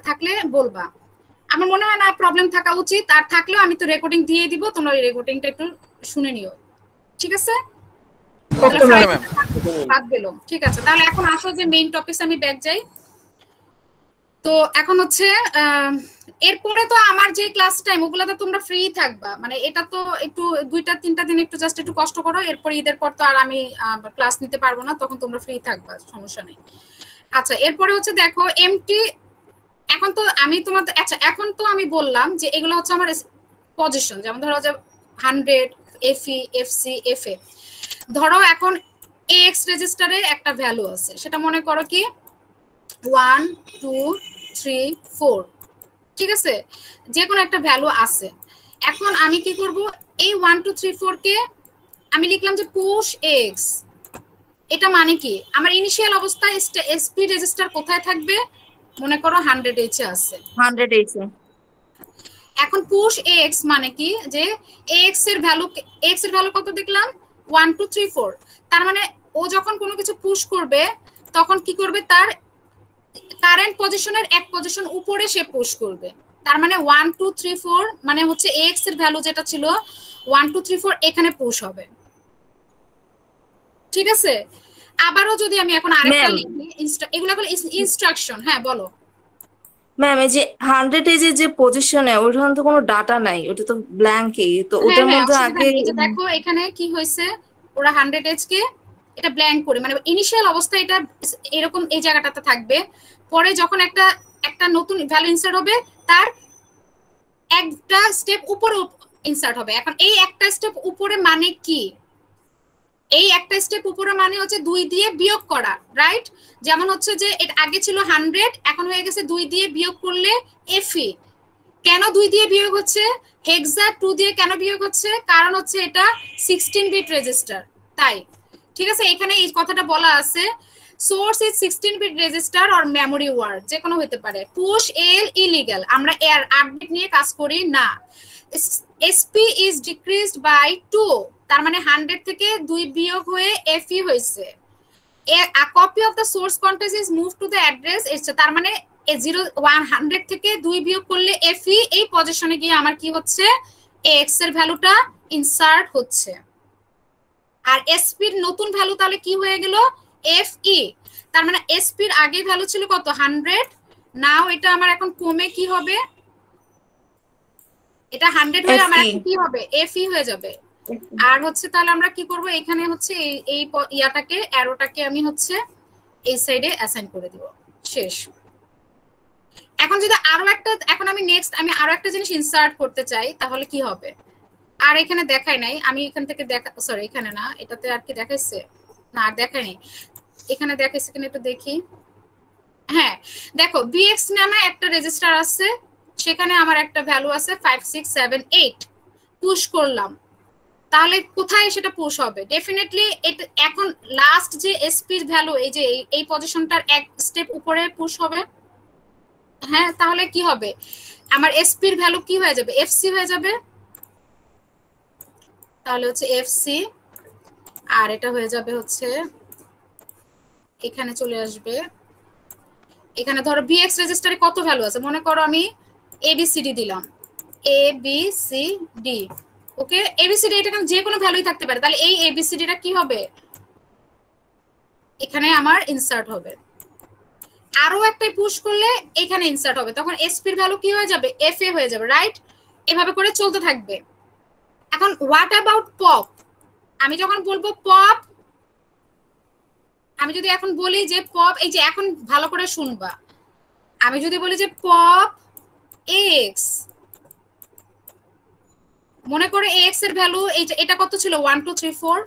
থাকলে বলবা। আমার মনে হয় না প্রবলেম থাকা উচিত, আর থাকলেও আমি তো রেকর্ডিং দিয়ে দিব, তোমরা ওই রেকর্ডিংটা একটু শুনে নিও, ঠিক আছে? বাদ দিলাম, ঠিক আছে। তাহলে এখন আসো যে মেইন টপিকস, আমি ব্যাক যাই। তো এখন হচ্ছে এরপরে তো আমার যে ক্লাস টাইম ওগুলাতে তোমরা ফ্রি থাকবা, মানে এটা তো একটু 2-3 দিন একটু জাস্ট একটু কষ্ট করো, এরপর ঈদের পর তো আর আমি ক্লাস নিতে পারবো না, তখন তোমরা ফ্রি থাকবা, সমস্যা নেই। আচ্ছা, এরপরে হচ্ছে দেখো এমটি, এখন তো আমি তোমাদের, আচ্ছা এখন তো আমি বললাম যে এগুলো হচ্ছে আমার পজিশন, যেমন ধরো যে 100, এফই, এফসি, এফএ। ধরো এখন এক্স রেজিস্টারে একটা ভ্যালু আছে, সেটা মনে করো কি 1 2 3 4, ঠিক আছে? যে কোনো একটা ভ্যালু আছে। এখন আমি কি করব, এই 1 2 3 4 কে আমি লিখলাম যে পুশ এক্স। এটা মানে কি, আমার ইনিশিয়াল অবস্থায় এসপি রেজিস্টার কোথায় থাকবে, মনে করো 100H এ আছে, 100H এ। এখন পুশ এক্স মানে কি, যে এক্স এর ভ্যালু কত দেখলাম 1 2 3 4। তার মানে ও যখন কোনো কিছু পুশ করবে তখন কি করবে, তার কারেন্ট পজিশনের এক পজিশন উপরে সে পুশ করবে। তার মানে 1 2 3 4 মানে হচ্ছে এক্স এর ভ্যালু যেটা ছিল 1 2 3 4 এখানে পুশ হবে, ঠিক আছে? আবারও যদি আমি এখন আরেকটা লিখি, এগুলা হলো ইনস্ট্রাকশন। হ্যাঁ বলো ম্যাম। এই যে 100H এর যে পজিশনে, ওখানে তো কোনো ডাটা নাই, ওটা তো ব্ল্যাঙ্কই, তো ওটার মধ্যে আগে দেখো এখানে কি হয়েছে, ওরা 100H কে এটা ব্ল্যাঙ্ক করে, মানে ইনিশিয়াল অবস্থায় এটা এরকম এই জায়গাটাতে থাকবে, পরে যখন একটা নতুন ভ্যালু ইনসার্ট হবে তার একটা স্টেপ উপরে ইনসার্ট হবে। এখন এই একটা স্টেপ উপরে মানে কি, এই একটা স্টেপ উপরে মানে হচ্ছে 2 দিয়ে বিয়োগ করা, রাইট? যেমন হচ্ছে যে এটা আগে ছিল 100, এখন হয়ে গেছে 2 দিয়ে বিয়োগ করলে এফই। কেন 2 দিয়ে বিয়োগ হচ্ছে, হেক্সা 2 দিয়ে কেন বিয়োগ হচ্ছে, কারণ হচ্ছে এটা 16 বিট রেজিস্টার, তাই, ঠিক আছে? এখানে এই কথাটা বলা আছে, source is 16 bit register or memory word, যে কোনো হতে পারে। পুশ এল ইলিগ্যাল, আমরা এর আপডেট নিয়ে কাজ করি না। এসপি ইজ ডিক্রিজড বাই 2, তার মানে 100 থেকে 2 বিয়োগ হয়ে এফই হয়েছে। a copy of the source content is moved to the address, তার মানে 100 থেকে 2 বিয়োগ করলে এফই এই পজিশনে গিয়ে আমার কি হচ্ছে, এক্স এর ভ্যালুটা ইনসার্ট হচ্ছে। আর এসপি এর নতুন ভ্যালু তাহলে কি হয়ে গেল, এফই। তার মানে এসপি এর আগে ভ্যালু ছিল কত 100, নাও এটা আমার এখন কমে কি হবে, এটা 100 হয়ে আমার এখন কি হবে, এফই হয়ে যাবে। আর হচ্ছে তাহলে আমরা কি করব, এখানে হচ্ছে এই ইয়াটাকে, অ্যারোটাকে আমি হচ্ছে এই সাইডে অ্যাসাইন করে দিব, শেষ। এখন যদি এখন আমি আমি আরো একটা জিনিস ইনসার্ট করতে চাই, তাহলে কি হবে, আর এখানে দেখাই নাই আমি, এখান থেকে সরি এখানে না, এটাতে আর কি দেখাইছে না, আর দেখাই নাই, এখানে দেখাইছে কিনা একটু দেখি। হ্যাঁ দেখো, বিএক্স নামে একটা রেজিস্টার আছে, সেখানে আমার একটা ভ্যালু আছে 5 6 7 8, পুশ করলাম, তাহলে কোথায় সেটা পুশ হবে, ডেফিনেটলি এটা এখন লাস্ট যে এসপি ভ্যালু, এই যে এই পজিশনটার এক স্টেপ উপরে পুশ হবে। হ্যাঁ তাহলে কি হবে, আমার এসপি এর ভ্যালু কি হয়ে যাবে, এফসি হয়ে যাবে, তাহলে হচ্ছে এফসি, আর এটা হয়ে যাবে হচ্ছে এখানে চলে আসবে। এখানে ধরো বিএক্স রেজিস্টারে কত ভ্যালু আছে, মনে করো আমি এবিসিডি দিলাম, A B C D, okay? ABCD এটা যে কোনো ভ্যালুই থাকতে পারে, তাহলে এই এবিসিডিটা কি হবে, এখানে আমার ইনসার্ট হবে। আরো একটা পুশ করলে এখানে ইনসার্ট হবে, তখন এসপি এর ভ্যালু কি হয়ে যাবে, এফএ হয়ে যাবে, রাইট? এভাবে করে চলতে থাকবে। এখন হোয়াট অ্যাবাউট পপ, আমি যখন বলবো পপ, আমি যদি এখন বলি যে পপ, এই যে এখন ভালো করে শুনবা, আমি যদি বলি যে পপ এক্স, মনে করে এক্স এর ভ্যালু এটা কত ছিল 1 2 3 4,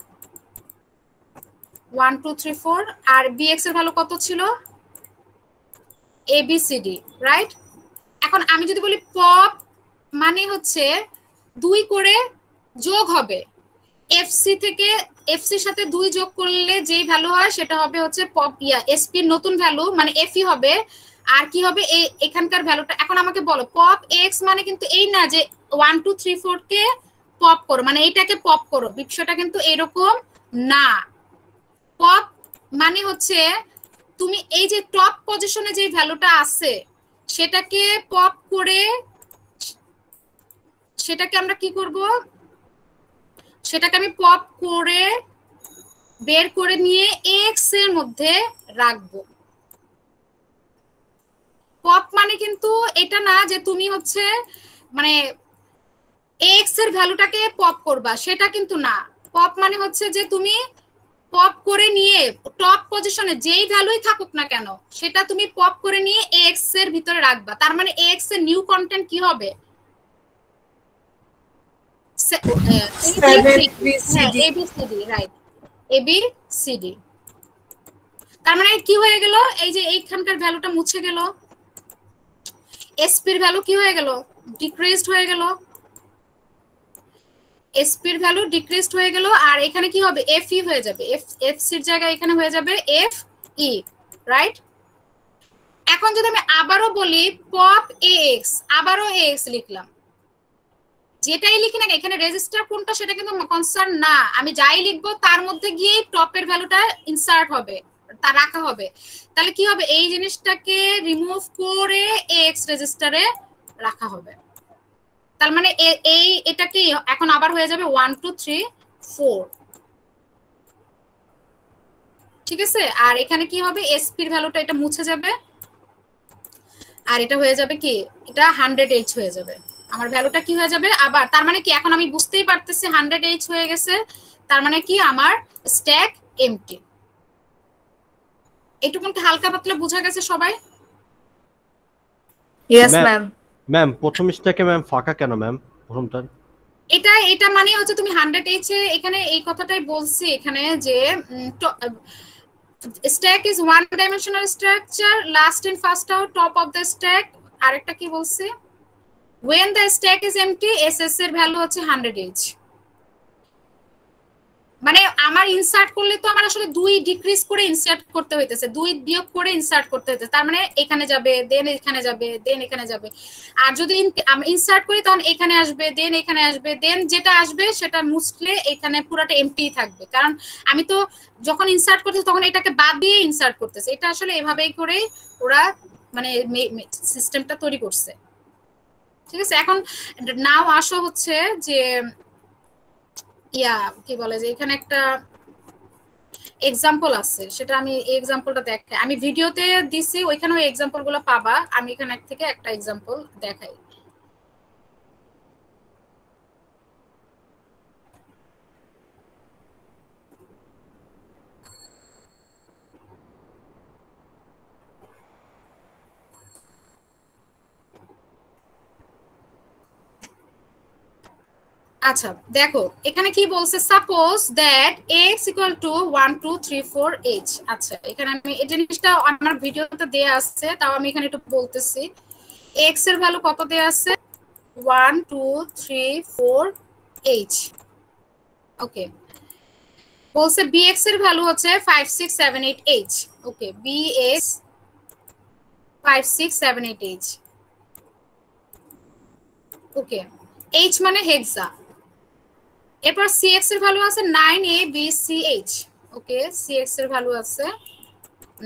1 2 3 4, আর বিএক্স এর ভ্যালু কত ছিল এবিসিডি, রাইট? এখন আমি যদি বলি পপ মানে হচ্ছে 2 করে যোগ হবে, এফসি থেকে এফসির সাথে 2 যোগ করলে যেই ভ্যালু হয় সেটা হবে হচ্ছে পপ এসপি এর নতুন ভ্যালু, মানে এফই হবে। আর কি হবে, এখানকার ভ্যালুটা এখন আমাকে বলো, পপ এক্স মানে কিন্তু এই না যে 1 2 3 4 কে পপ করো, মানে এইটাকে পপ করো, বিষয়টা কিন্তু এরকম না। পপ মানে হচ্ছে তুমি এই যে টপ পজিশনে যে ভ্যালুটা আছে সেটাকে পপ করে সেটাকে আমরা কি করব, সেটাকে আমি পপ করে বের করে নিয়ে এক্স এর মধ্যে রাখবো। পপ মানে কিন্তু এটা না যে তুমি হচ্ছে মানে এক্স এর ভ্যালুটাকে পপ করবা, সেটা কিন্তু না। পপ মানে হচ্ছে যে তুমি পপ করে নিয়ে টপ পজিশনে যেই ভ্যালুই থাকুক না কেন সেটা তুমি পপ করে নিয়ে এক্স এর ভিতরে রাখবা। তার মানে এক্স এর নিউ কন্টেন্ট কি হবে, ABCD, রাইট, ABCD। তার মানে কি হয়ে গেল, এই যে এইখানকার ভ্যালুটা মুছে গেল, এসপি এর ভ্যালু কি হয়ে গেল, ডিক্রিজড হয়ে গেল, এসপি এর ভ্যালু ডিক্রিজড হয়ে গেল। আর এখানে কি হবে, এফই হয়ে যাবে, এফসি এর জায়গায় এখানে হয়ে যাবে এফই, রাইট। এখন যদি আমি আবারও বলি পপ এক্স, আবারও এক্স লিখলাম, যেটাই লিখি না এখানে রেজিস্টার কোনটা সেটা কিন্তু কনসার্ন না, আমি যাই লিখবো তার মধ্যে গিয়ে টপের ভ্যালুটা ইনসার্ট হবে, তা রাখা হবে। তাহলে কি হবে, এই জিনিসটাকে রিমুভ করে এক্স রেজিস্টারে রাখা হবে। তার মানে এই এটা কি এখন আবার হয়ে যাবে 1 2 3 4, ঠিক আছে। আর এখানে কি হবে, এসপি এর ভ্যালুটা এটা মুছে যাবে, আর এটা হয়ে যাবে কি, এটা 100H হয়ে যাবে। আমার ভ্যালুটা কি হয়ে যাবে আবার, তার মানে কি এখন আমি বুঝতেই পারতেছি 100H হয়ে গেছে, তার মানে কি আমার স্ট্যাক এমটি। এইটুকু হালকা পাতলা বোঝা গেছে সবাই? Yes ma'am. ম্যাম প্রথম স্ট্যাকে ম্যাম ফাঁকা কেন ম্যাম প্রথমটা? এটা মানে হচ্ছে তুমি 100H এ এখানে এই কথাটাই বলছি এখানে যে stack is one dimensional structure, last in first out, top of the stack। আরেকটা কি বলছি, when the stack is empty ss এর ভ্যালু হচ্ছে 100H। মানে আমার ইনসার্ট করলে তো আমার আসলে 2 ডিক্রিজ করে ইনসার্ট করতে হইতেছে, 2 বিয়োগ করে ইনসার্ট করতে হইতেছে। তার মানে এখানে যাবে, দেন এখানে যাবে, দেন এখানে যাবে। আর যদি আমি ইনসার্ট করি তখন এখানে আসবে, দেন এখানে আসবে, দেন যেটা আসবে সেটা মুছলে এখানে পুরোটা এমটি থাকবে। কারণ আমি তো যখন ইনসার্ট করতেছি তখন এটাকে বাদ দিয়ে ইনসার্ট করতেছি। এটা আসলে এভাবেই করে ওরা মানে সিস্টেমটা তৈরি করছে, ঠিক আছে। এখন নাও আসো হচ্ছে যে কি বলে যে এখানে একটা এক্সাম্পল আছে, সেটা আমি এই এক্সাম্পলটা দেখাই, আমি ভিডিওতে দিছি ওইখানে ওই এক্সাম্পল গুলো পাবা। আমি এখানে থেকে একটা এক্সাম্পল দেখাই। আচ্ছা দেখো এখানে কি বলছে, suppose that x equal to 1 2 3 4 h। আচ্ছা এখানে আমি এই জিনিসটা আমার ভিডিওতে দেয়া আছে, তাও আমি এখানে একটু বলতেছি। x এর ভ্যালু কত দেয়া আছে, 1 2 3 4 h। ওকে, বলছে bx এর ভ্যালু হচ্ছে 5 6 7 8 h। ওকে, bx 5 6 7 8 h। ওকে, h মানে হেক্সা। এরপর cx এর ভ্যালু আছে 9abch। ওকে, cx এর ভ্যালু আছে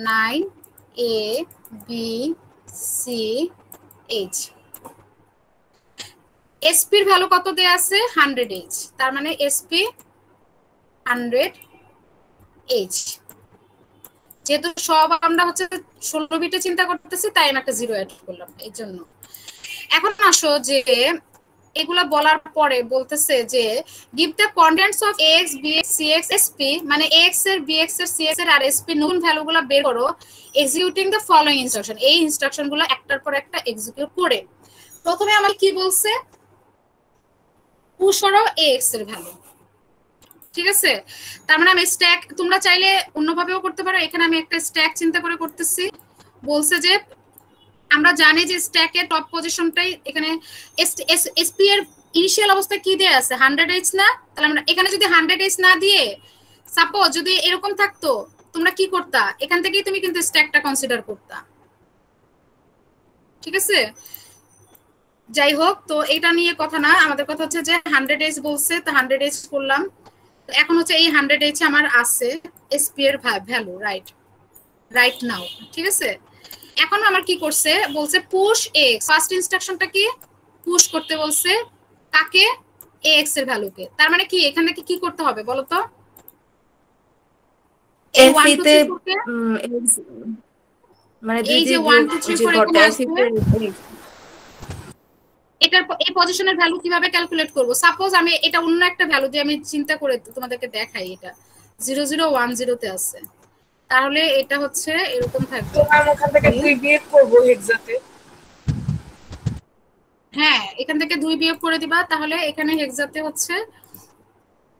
9abch। sp এর ভ্যালু কত দেয়া আছে, 100h। তার মানে sp 100h। যেহেতু সব আমরা হচ্ছে 16 বিটে চিন্তা করতেছি তাই আমি একটা 0 অ্যাড করলাম এর জন্য। এখন আসো যে এগুলা বলার পরে বলতেছে যে give the contents of x bx cx sp, মানে x এর bx এর cx এর আর sp নতুন ভ্যালুগুলো বের করো এক্সিকিউটিং দ্য ফলোইং ইনস্ট্রাকশন। এই ইনস্ট্রাকশনগুলো একটার পর একটা এক্সিকিউট করে প্রথমে আমার কি বলছে, পুশ করো x এর ভ্যালু, ঠিক আছে। তার মানে আমি স্ট্যাক, তোমরা চাইলে অন্যভাবেও করতে পারো, এখানে আমি একটা স্ট্যাক চিন্তা করে করতেছি। বলছে যে আমরা জানি যে স্ট্যাকের টপ পজিশনটাই এখানে এসপি এর ইনিশিয়াল অবস্থা কি দেয়া আছে 100h না, তাহলে আমরা এখানে যদি 100h না দিয়ে সাপোজ যদি এরকম থাকতো তোমরা কি করতা, এখান থেকেই তুমি কিন্তু স্ট্যাকটা কনসিডার করতা, ঠিক আছে। যাই হোক, তো এটা নিয়ে কথা না, আমাদের কথা হচ্ছে যে 100h বলছে তো 100h করলাম। তো এখন হচ্ছে এই 100h আমার আছে এসপি এর ভ্যালু রাইট নাও, ঠিক আছে। এখন আমার কি করছে, বলছে পুশ এক্স, ফার্স্ট ইনস্ট্রাকশনটা কি পুশ করতে বলছে, কাকে? ax এর ভ্যালুকে। তার মানে কি এখানে কি করতে হবে বলো তো? এই 1 2 3 4 কে মানে এই যে 1 2 3 4 এখানে আসবে, এটার এই পজিশনের ভ্যালু কিভাবে ক্যালকুলেট করব? সাপোজ আমি এটা অন্য একটা ভ্যালু দিয়ে আমি চিন্তা করে তোমাদেরকে দেখাই। এটা 0010 তে আছে, তাহলে এটা হচ্ছে এরকম থাকবে। আমি ওখান থেকে 2 বিয়োগ করব হেক্সাতে। হ্যাঁ, এখান থেকে 2 বিয়োগ করে দিবা, তাহলে এখানে হেক্সাতে হচ্ছে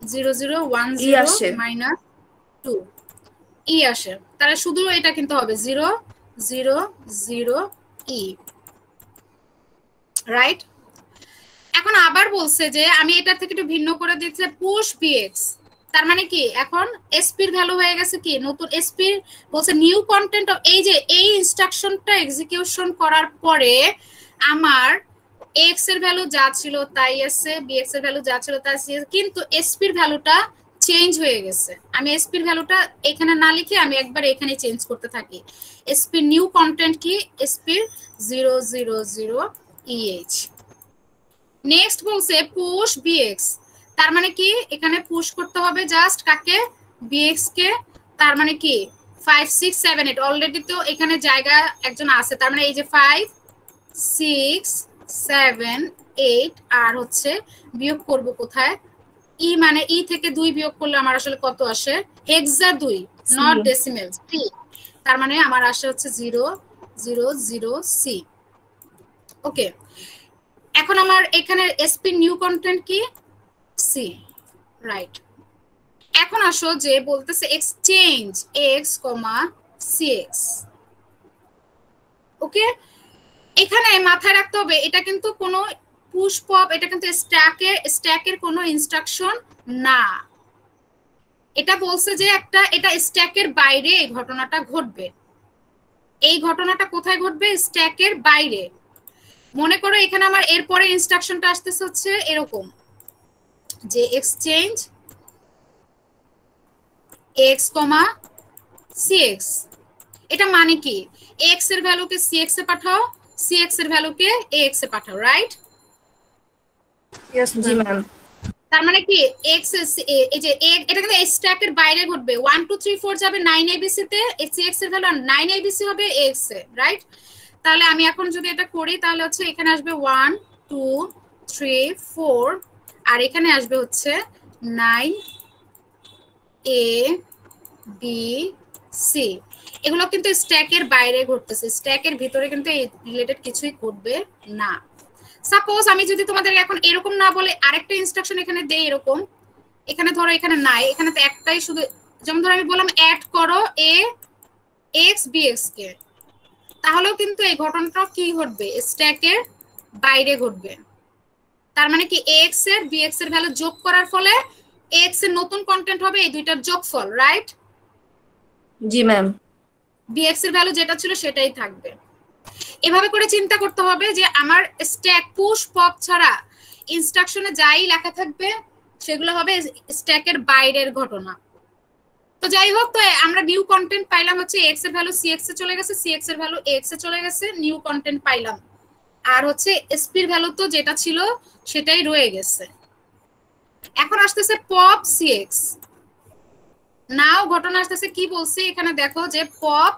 0010 মাইনাস 2 ই আসে। তাহলে শুধু এটা কিন্তু হবে 000 ই, রাইট? এখন আবার বলছে যে আমি এটা থেকে একটু ভিন্ন করে দিচ্ছি পুশ bx। তার মানে কি এখন sp এর ভ্যালু হয়ে গেছে কি নতুন sp বলছে নিউ কন্টেন্ট অফ, এই যে এই ইনস্ট্রাকশনটা এক্সিকিউশন করার পরে আমার x এর ভ্যালু যা ছিল তাই আছে, bx এর ভ্যালু যা ছিল তাই আছে, কিন্তু sp এর ভ্যালুটা চেঞ্জ হয়ে গেছে। আমি sp এর ভ্যালুটা এখানে না লিখে আমি একবার এখানে চেঞ্জ করতে থাকি। sp নিউ কন্টেন্ট কি? sp 000 eh। নেক্সট বলছে পুশ bx। তার মানে কি এখানে পুশ করতে হবে জাস্ট কাকে? bx কে। তার মানে কি 5 6 7 8 অলরেডি তো এখানে জায়গা একজন আছে, তার মানে এই যে 5 6 7 8 আর হচ্ছে বিয়োগ করব কোথায়? ই মানে ই থেকে 2 বিয়োগ করলে আমার আসলে কত আসে? হেক্সা 2 নট ডেসিমেল। তার মানে আমার আসে হচ্ছে 000 সি। ওকে, এখন আমার এখানে sp নিউ কন্টেন্ট কি? C, right? এখন আসো যে বলতেছে এক্সচেঞ্জ x, cx। ওকে, এখানে মাথায় রাখতে হবে এটা কিন্তু কোনো পুশ পপ, এটা কিন্তু স্ট্যাকের কোনো ইনস্ট্রাকশন না। এটা বলছে যে একটা এটা স্ট্যাকের বাইরে এই ঘটনাটা ঘটবে। এই ঘটনাটা কোথায় ঘটবে? স্ট্যাকের বাইরে। মনে করো এখানে আমার এরপরে ইনস্ট্রাকশনটা আসতেছে হচ্ছে এরকম যে এক্সচেঞ্জ x, cx। এটা মানে কি x এর ভ্যালুকে cx এ পাঠাও, cx এর ভ্যালুকে ax এ পাঠাও, রাইট? यस জি ম্যাম। তার মানে কি x এই যে এটা কিন্তু স্ট্যাকের বাইরে ঘটবে। 1 2 3 4 যাবে 9 abc তে, cx এর ভ্যালু 9 abc হবে ax এ, রাইট? তাহলে আমি এখন যদি এটা করি তাহলে হচ্ছে এখানে আসবে 1 2 3 4 আর এখানে আসবে হচ্ছে 9 a b c। এগুলো কিন্তু স্ট্যাকের বাইরে ঘটতেছে, স্ট্যাকের ভিতরে কিন্তু এই রিলেটেড কিছুই ঘটবে না। সাপোজ আমি যদি তোমাদের এখন এরকম না বলে আরেকটা ইনস্ট্রাকশন এখানে দেই এরকম, এখানে ধরো এখানে নাই, এখানে তো একটাই শুধু, যেমন ধরো আমি বললাম অ্যাড করো a x bx কে, তাহলেও কিন্তু এই ঘটনাটা কি ঘটবে? স্ট্যাকের বাইরে ঘটবে। তার মানে কি x এর bx এর ভ্যালু যোগ করার ফলে x এর নতুন কন্টেন্ট হবে এই দুইটার যোগফল, রাইট? জি ম্যাম। bx এর ভ্যালু যেটা ছিল সেটাই থাকবে। এভাবে করে চিন্তা করতে হবে যে আমার স্ট্যাক পুশ পপ ছাড়া ইনস্ট্রাকশনে যাই লেখা থাকবে সেগুলো হবে স্ট্যাকের বাইরের ঘটনা। তো যাই হোক, তো আমরা নিউ কন্টেন্ট পাইলাম হচ্ছে x এর ভ্যালু cx এ চলে গেছে, cx এর ভ্যালু ax এ চলে গেছে, নিউ কন্টেন্ট পাইলাম। আর হচ্ছে sp এর ভ্যালু তো যেটা ছিল সেটাই রয়ে গেছে। এখন আসতেছে পপ cx। নাও ঘটনা আসতেছে কি বলছি এখানে দেখো যে পপ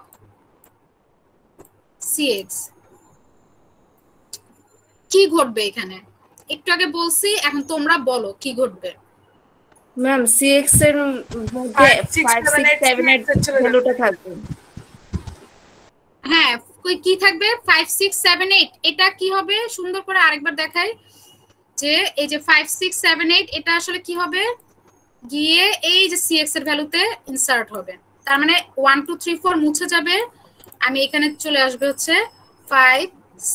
cx কি ঘটবে এখানে একটু আগে বলছি, এখন তোমরা বলো কি ঘটবে। ম্যাম cx এর মধ্যে 5 6 7 8 ভ্যালুটা থাকবে। হ্যাঁ, কি থাকবে? 5 6 7 8। এটা কি হবে সুন্দর করে আরেকবার দেখাই যে এই যে 5 6 7 8 এটা আসলে কি হবে? গিয়ে এই যে cx এর ভ্যালুতে ইনসার্ট হবে। তার মানে 1 2 3 4 মুছে যাবে, আমি এখানে চলে আসবে হচ্ছে 5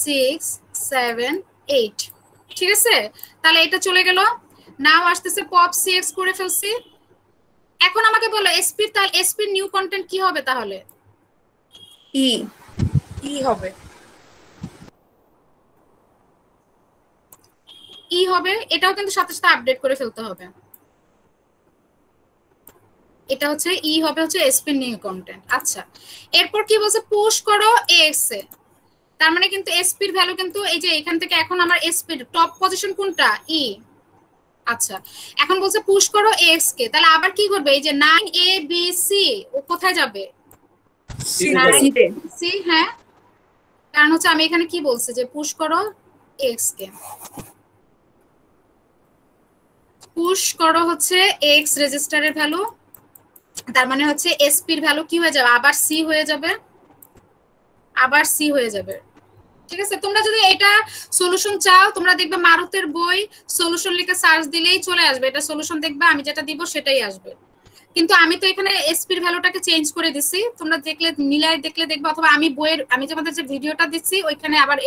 6 7 8। ঠিক আছে, তাহলে এটা চলে গেল। নাও আসতেছে পপ cx করে ফেলছি। এখন আমাকে বলো sp, তাহলে sp নিউ কন্টেন্ট কি হবে? তাহলে ই হবে। ই হবে, এটাও কিন্তু সাথে সাথে আপডেট করে ফেলতে হবে। এটা হচ্ছে ই হবে হচ্ছে sp নিউ কন্টেন্ট। আচ্ছা, এরপর কি বলছে? পুশ করো ax এ। তার মানে কিন্তু এসপির ভ্যালু কিন্তু এই যে এখান থেকে এখন আমার এসপির টপ পজিশন কোনটা ই। আচ্ছা এখন বলছে পুশ করো এক্স কে, তাহলে আবার কি করবে এই যে 9 a b c ও কোথায় যাবে সি। হ্যাঁ কারণ হচ্ছে আমি এখানে কি বলছি যে পুশ করো এক্স কে, পুশ করো হচ্ছে এক্স রেজিস্টারের ভ্যালু, তার মানে হচ্ছে এসপির ভ্যালু কি হয়ে যাবে আবার সি হয়ে যাবে, আবার সি হয়ে যাবে। ঠিক আছে তোমরা যদি এটা সলিউশন চাও তোমরা দেখবে মারুতের বই সলিউশন লিখে সার্চ দিলেই চলে আসবে, এটা সলিউশন দেখবে আমি যেটা দিব সেটাই আসবে। কিন্তু আমি তো এখানে এসপির ভ্যালুটাকে চেঞ্জ করে দিছি, তোমরা দেখলে মিলাই দেখলে দেখবে, অথবা আমি বইয়ের আমি তোমাদের যে ভিডিওটা দিচ্ছি ওইখানে আবার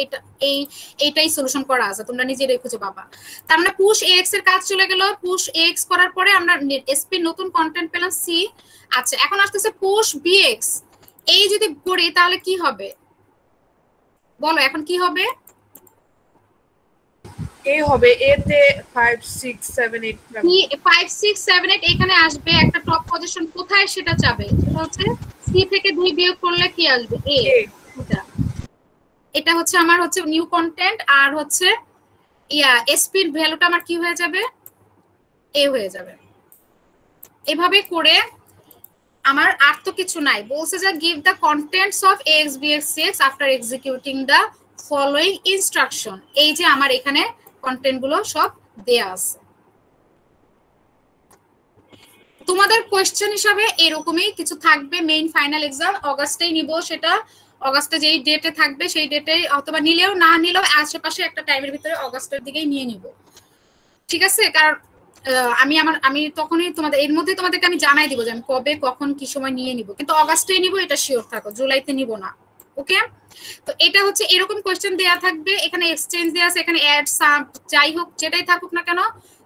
এইটাই সলিউশন করা আছে, তোমরা নিজেরাই খুঁজে পাবা। তার মানে পুশ এক্স এর কাজ চলে গেল, পুশ এক্স করার পরে আমরা এসপির নতুন কন্টেন্ট পেলাম সি। আচ্ছা এখন আসতেছে পুশ বিএক্স, এই যদি করি তাহলে কি হবে বলো, এখন কি হবে? এ হবে এ তে 5 6 7 8 5 6 7 8 এখানে আসবে একটা টপ পজিশন, কোথায় সেটা যাবে সেটা হচ্ছে সি থেকে 2 বিয়োগ করলে কি আসবে এ। এটা হচ্ছে আমার হচ্ছে নিউ কন্টেন্ট, আর হচ্ছে এসপি এর ভ্যালুটা আমার কি হয়ে যাবে এ হয়ে যাবে। এভাবে করে আমার আর তো কিছু নাই, বলছে যে give the contents of ax bx cx after executing the following instruction. এই যে আমার এখানে কন্টেন্ট গুলো সব দেয়া আছে। তোমাদের কোশ্চেন হিসাবে এরকমই কিছু থাকবে, মেইন ফাইনাল এক্সাম অগাস্টেই নিব, সেটা অগাস্টে যেই ডেটে থাকবে সেই ডেটে, অথবা নিলেও না নিলেও আশেপাশে একটা টাইমের ভিতরে অগাস্টের দিকেই নিয়ে নিব। ঠিক আছে কারণ আমি তখনই তোমাদের এর মধ্যে তোমাদেরকে আমি জানাই দিব যে আমি কবে কখন কি সময় নিয়ে নিব, কিন্তু অগাস্টেই নিব এটা শিওর থাকো, জুলাইতে নিব না। ওকে তো এটা হচ্ছে এরকম কোশ্চেন দেয়া থাকবে, এখানে এক্সচেঞ্জ দেয়া আছে, এখানে অ্যাড সাম যাই হোক যেটাই থাকুক না কেন,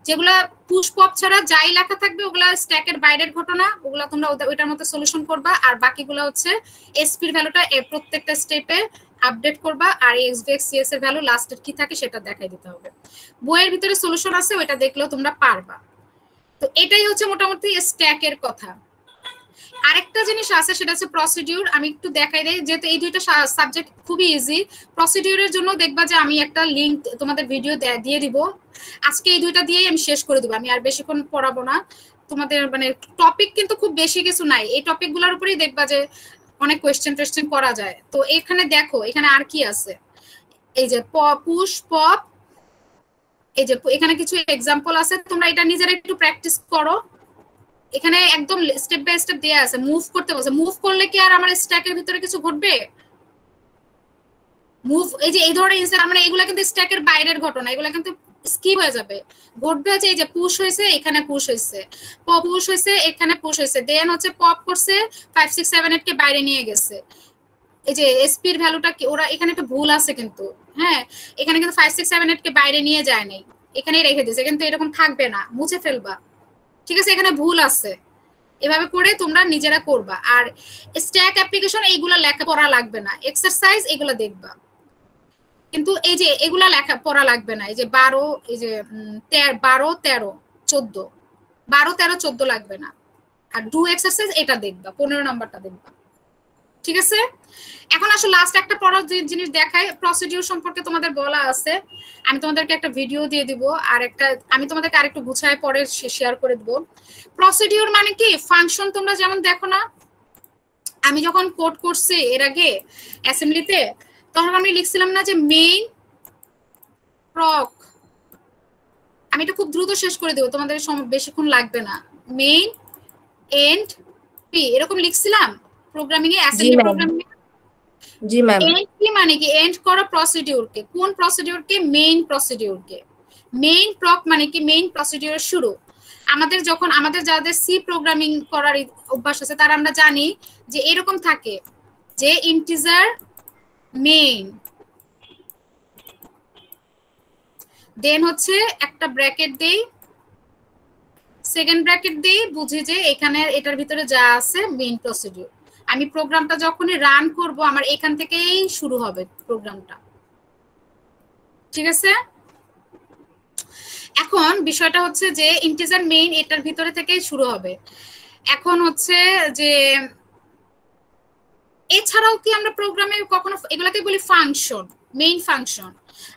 যেগুলা পুশ পপ ছাড়া যাই লেখা থাকবে ওগুলা স্ট্যাকের বাইরের ঘটনা, ওগুলা তোমরা ওইটার মধ্যে সলিউশন করবা, আর বাকিগুলো হচ্ছে এসপির ভ্যালুটা প্রত্যেকটা স্টেপে আপডেট করবা, আর এক্স ভি এক্স সিএস এর ভ্যালু লাস্টের কি থাকে সেটা দেখাই দিতে হবে। বইয়ের ভিতরে সলিউশন আছে ওইটা দেখলেও তোমরা পারবা। তো এটাই হচ্ছে মোটামুটি স্ট্যাকের কথা। আরেকটা জিনিস আছে সেটা হচ্ছে প্রসিডিউর, আমি একটু দেখাই দেই, যেহেতু এই দুইটা সাবজেক্ট খুবই ইজি। প্রসিডিউরের জন্য দেখবা যে আমি একটা লিংক তোমাদের ভিডিও দিয়ে দিব, আজকে এই দুইটা দিয়েই আমি শেষ করে দিব, আমি আর বেশিক্ষণ পড়াবো না তোমাদের। মানে টপিক কিন্তু খুব বেশি কিছু নাই, এই টপিকগুলোর উপরেই দেখবা যে অনেক কোয়েশ্চেন করা যায়। তো এখানে দেখো এখানে আর কি আছে, এই যে পুশ পপ, এই যে এখানে কিছু এক্সাম্পল আছে, তোমরা এটা নিজেরা একটু প্র্যাকটিস করো। এখানে একদম স্টেপ বাই স্টেপ দেয়া আছে, মুভ করতে বলছে, মুভ করলে কি আর আমার স্ট্যাকের ভিতরে কিছু ঘটবে? মুভ এই যে এই ধরনের ইনসার্ট, মানে এগুলা কিন্তু স্ট্যাকের বাইরের ঘটনা, এগুলা কিন্তু স্কিপ হয়ে যাবে। ঘটবে হচ্ছে এই যে পুশ হয়েছে এখানে, পুশ হয়েছে পপ, পুশ হয়েছে এখানে, পুশ হয়েছে, দেন হচ্ছে পপ করছে 5 6 7 8 কে বাইরে নিয়ে গেছে। এই যে এসপির ভ্যালুটা কি ওরা এখানে একটা ভুল আছে কিন্তু, হ্যাঁ এখানে কিন্তু 5 6 7 8 কে বাইরে নিয়ে যায় নাই, এখানেই রেখে দিয়েছে, কিন্তু এরকম থাকবে না, মুছে ফেলবা। ঠিক আছে এখানে ভুল আছে, এভাবে করে তোমরা নিজেরা করবা। আর স্ট্যাক অ্যাপ্লিকেশন এইগুলা লেখা পড়া লাগবে না, এক্সারসাইজ এগুলা দেখবা, কিন্তু এই যে এগুলা লেখা পড়া লাগবে না। এই যে 12 এই যে 12 13 14 12 13 14 লাগবে না। আর ডু এক্সারসাইজ এটা দেখবা, 15 নাম্বারটা দেখবা। ঠিক আছে এখন আসলে লাস্ট একটা পড়ার জিনিস দেখাই, প্রসিডিউর সম্পর্কে তোমাদের বলা আছে, আমি তোমাদেরকে একটা ভিডিও দিয়ে দিব, আর একটা আমি তোমাদেরকে আরেকটু গুছায় পরে শেয়ার করে দিব। প্রসিডিউর মানে কি ফাংশন, তোমরা যেমন দেখো না, আমি যখন কোড করছি এর আগে অ্যাসেম্বলিতে, তখন আমি লিখছিলাম না যে মেইন প্রক, আমি এটা খুব দ্রুত শেষ করে দেব, তোমাদের বেশিক্ষণ লাগবে না, মেইন এন্ড পি এরকম লিখছিলাম প্রোগ্রামিং এ, অ্যাসেম্বলি প্রোগ্রামিং এ। জি ম্যাম। এন্ড কি মানে কি, এন্ড করো প্রসিডিউর কে, কোন প্রসিডিউর কে? মেইন প্রসিডিউর কে। মেইন প্রক মানে কি মেইন প্রসিডিউরের শুরু। আমাদের যখন আমাদের যাদের সি প্রোগ্রামিং করার অভ্যাস আছে তারা আমরা জানি যে এরকম থাকে যে ইন্টিজার মেইন, দেন হচ্ছে একটা ব্র্যাকেট দেই, সেকেন্ড ব্র্যাকেট দেই, বুঝি যে এখানে এটার ভিতরে যা আছে মেইন প্রসিডিউর। আমি প্রোগ্রামটা যখনই রান করব আমার এখান থেকেই শুরু হবে প্রোগ্রামটা। ঠিক আছে এখন বিষয়টা হচ্ছে যে ইন্টিজার মেইন এটার ভিতরে থেকেই শুরু হবে। এখন হচ্ছে যে এছাড়াও কি আমরা প্রোগ্রামে কখনো এগুলাকে বলি ফাংশন, মেইন ফাংশন।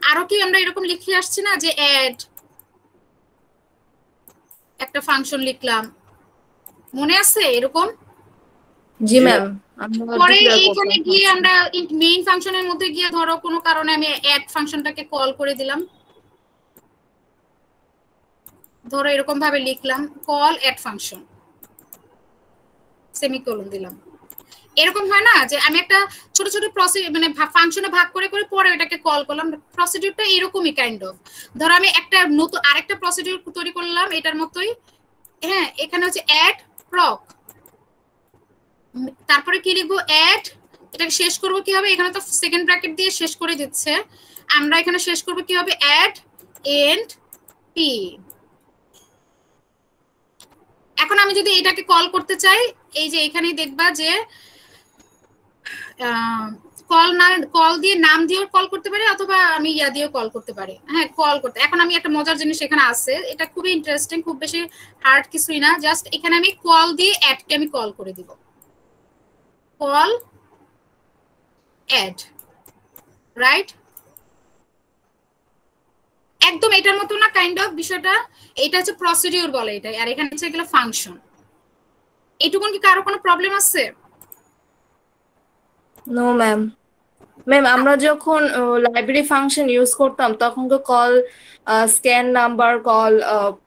আরো কি আমরা এরকম লিখে আসছি না যে অ্যাড একটা ফাংশন লিখলাম, মনে আছে এরকম? জি ম্যাম। পরে এইখানে গিয়ে আমরা মেইন ফাংশনের মধ্যে গিয়ে ধরো কোনো কারণে আমি অ্যাড ফাংশনটাকে কল করে দিলাম, ধরো এরকম ভাবে লিখলাম কল অ্যাড ফাংশন, সেমিকোলন দিলাম। এরকম হয় না যে আমি একটা ছোট ছোট মানে ফাংশনে ভাগ করে করে পরে এটাকে কল করলাম, প্রসিডিউরটা এরকমই কাইন্ড অফ। ধরো আমি একটা নতুন আরেকটা প্রসিডিউর তৈরি করলাম এটার মতোই, হ্যাঁ, এখানে হচ্ছে অ্যাড প্রক, তারপরে কি লিখবো অ্যাড, এটাকে শেষ করব কি হবে, এখানে তো সেকেন্ড ব্র্যাকেট দিয়ে শেষ করে দিচ্ছে, আমরা এখানে শেষ করব কি হবে অ্যাড এন্ড পি। এখন আমি যদি এটাকে কল করতে চাই, এই যে এখানেই দেখবা যে কল দিয়ে নাম দিয়েও কল করতে পারি, অথবা আমি ইয়া দিয়েও কল করতে পারি। হ্যাঁ, কল করতে। এখন আমি একটা মজার জিনিস এখানে আছে, এটা খুবই ইন্টারেস্টিং, খুব বেশি হার্ড কিছুই না, জাস্ট এখানে আমি কল দিয়ে অ্যাডকে আমি কল করে দিব, কল অ্যাড, রাইট? একদম এটার মতো না কাইন্ড অফ বিষয়টা। এটা হচ্ছে প্রসিডিউর বলে এটা, আর এখানে হচ্ছে এগুলো ফাংশন। এইটুকুন কি কারো কোনো প্রবলেম আছে? No ma'am. ম্যাম আমরা যখন লাইব্রেরি ফাংশন ইউজ করতাম তখন তো call scan number, call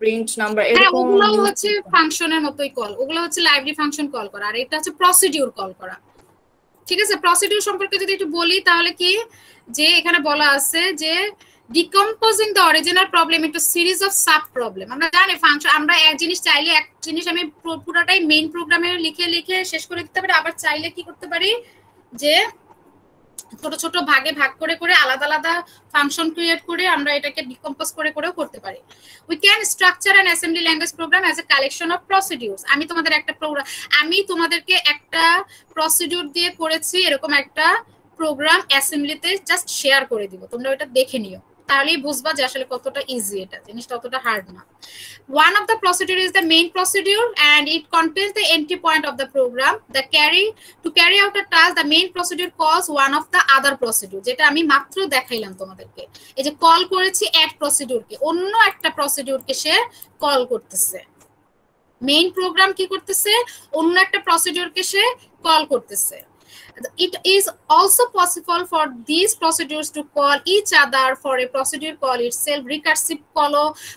print number, এরকম ওগুলো হচ্ছে ফাংশনের মতোই কল, ওগুলো হচ্ছে লাইব্রেরি ফাংশন কল করা, আর এটা হচ্ছে প্রসিডিউর কল করা। ঠিক আছে, প্রসিডিউর সম্পর্কে যদি একটু বলি তাহলে কি, যে এখানে বলা আছে যে ডিকম্পোজিং the original problem into series of sub problem. আমরা জানি ফাংশন, আমরা এক জিনিস চাইলে এক জিনিস আমি পুরোটাই মেইন প্রোগ্রামে লিখে লিখে শেষ করে দিতে পারি, আবার চাইলে কি করতে পারি যে ছোট ছোট ভাগে ভাগ করে করে আলাদা আলাদা ফাংশন ক্রিয়েট করে আমরা এটাকে ডিকম্পোজ করে করেও করতে পারি। We can structure an assembly language program as a collection of procedures. আমি তোমাদেরকে একটা প্রসিডিউর দিয়ে করেছি এরকম একটা প্রোগ্রাম অ্যাসেম্বলিতে জাস্ট শেয়ার করে দিব, তোমরা ওটা দেখে নিও, তাহলেই বুঝবা যে আসলে কতটা ইজি, এটা জিনিসটা অতটা হার্ড না। One of the procedure is the main procedure and it contains the entry point of the program. To carry out a task, the main procedure calls one of the other procedure, যেটা আমি মাত্র দেখাইলাম তোমাদেরকে। এই যে call করেছি add প্রসিডিউরকে, অন্য একটা প্রসিডিউরকে সে কল করতেছে। মেইন প্রোগ্রাম কি করতেছে, অন্য একটা প্রসিডিউরকে সে কল করতেছে। It is also possible for these procedures to call each other for a procedure call itself. Recursive call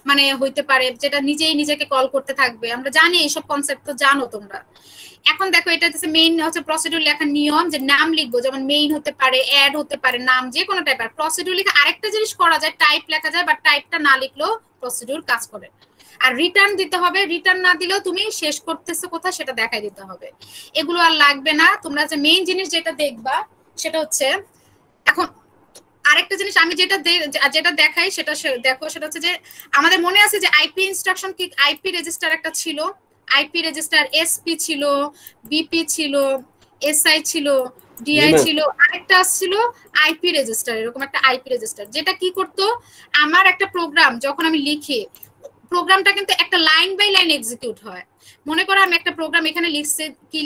মানে হইতে পারে, যেটা নিজেই নিজেকে কল করতে থাকবে। আমরা জানি এইসব কনসেপ্ট তো জানো তোমরা। এখন দেখো এটা হচ্ছে মেইন হচ্ছে প্রসিডিউর লেখার নিয়ম, যে নাম লিখবো, যেমন মেইন হতে পারে, অ্যাড হতে পারে, নাম যে কোনো টাইপের। প্রসিডিউর লিখে আরেকটা জিনিস করা যায়, টাইপ লেখা যায়, বাট টাইপটা না লিখলেও প্রসিডিউর কাজ করে। আর রিটার্ন দিতে হবে, রিটার্ন না দিলেও তুমি শেষ করতেছো কোথায় সেটা দেখাই দিতে হবে। এগুলো আর লাগবে না, তোমরা যে মেইন জিনিস যেটা দেখবা সেটা হচ্ছে, এখন আরেকটা জিনিস আমি যেটা দেখাই সেটা দেখো, সেটা হচ্ছে যে আমাদের মনে আছে যে আইপি ইনস্ট্রাকশন কি, আইপি রেজিস্টার একটা ছিল, আইপি রেজিস্টার এসপি ছিল, বিপি ছিল, এসআই ছিল, ডিআই ছিল, আরেকটা ছিল আইপি রেজিস্টার। এরকম একটা আইপি রেজিস্টার যেটা কি করতো, আমার একটা প্রোগ্রাম যখন আমি লিখি, প্রোগ্রামটা কিন্তু একটা লাইন বাই লাইন এক্সিকিউট হয়। মনে করো আমি একটা প্রোগ্রাম এখানে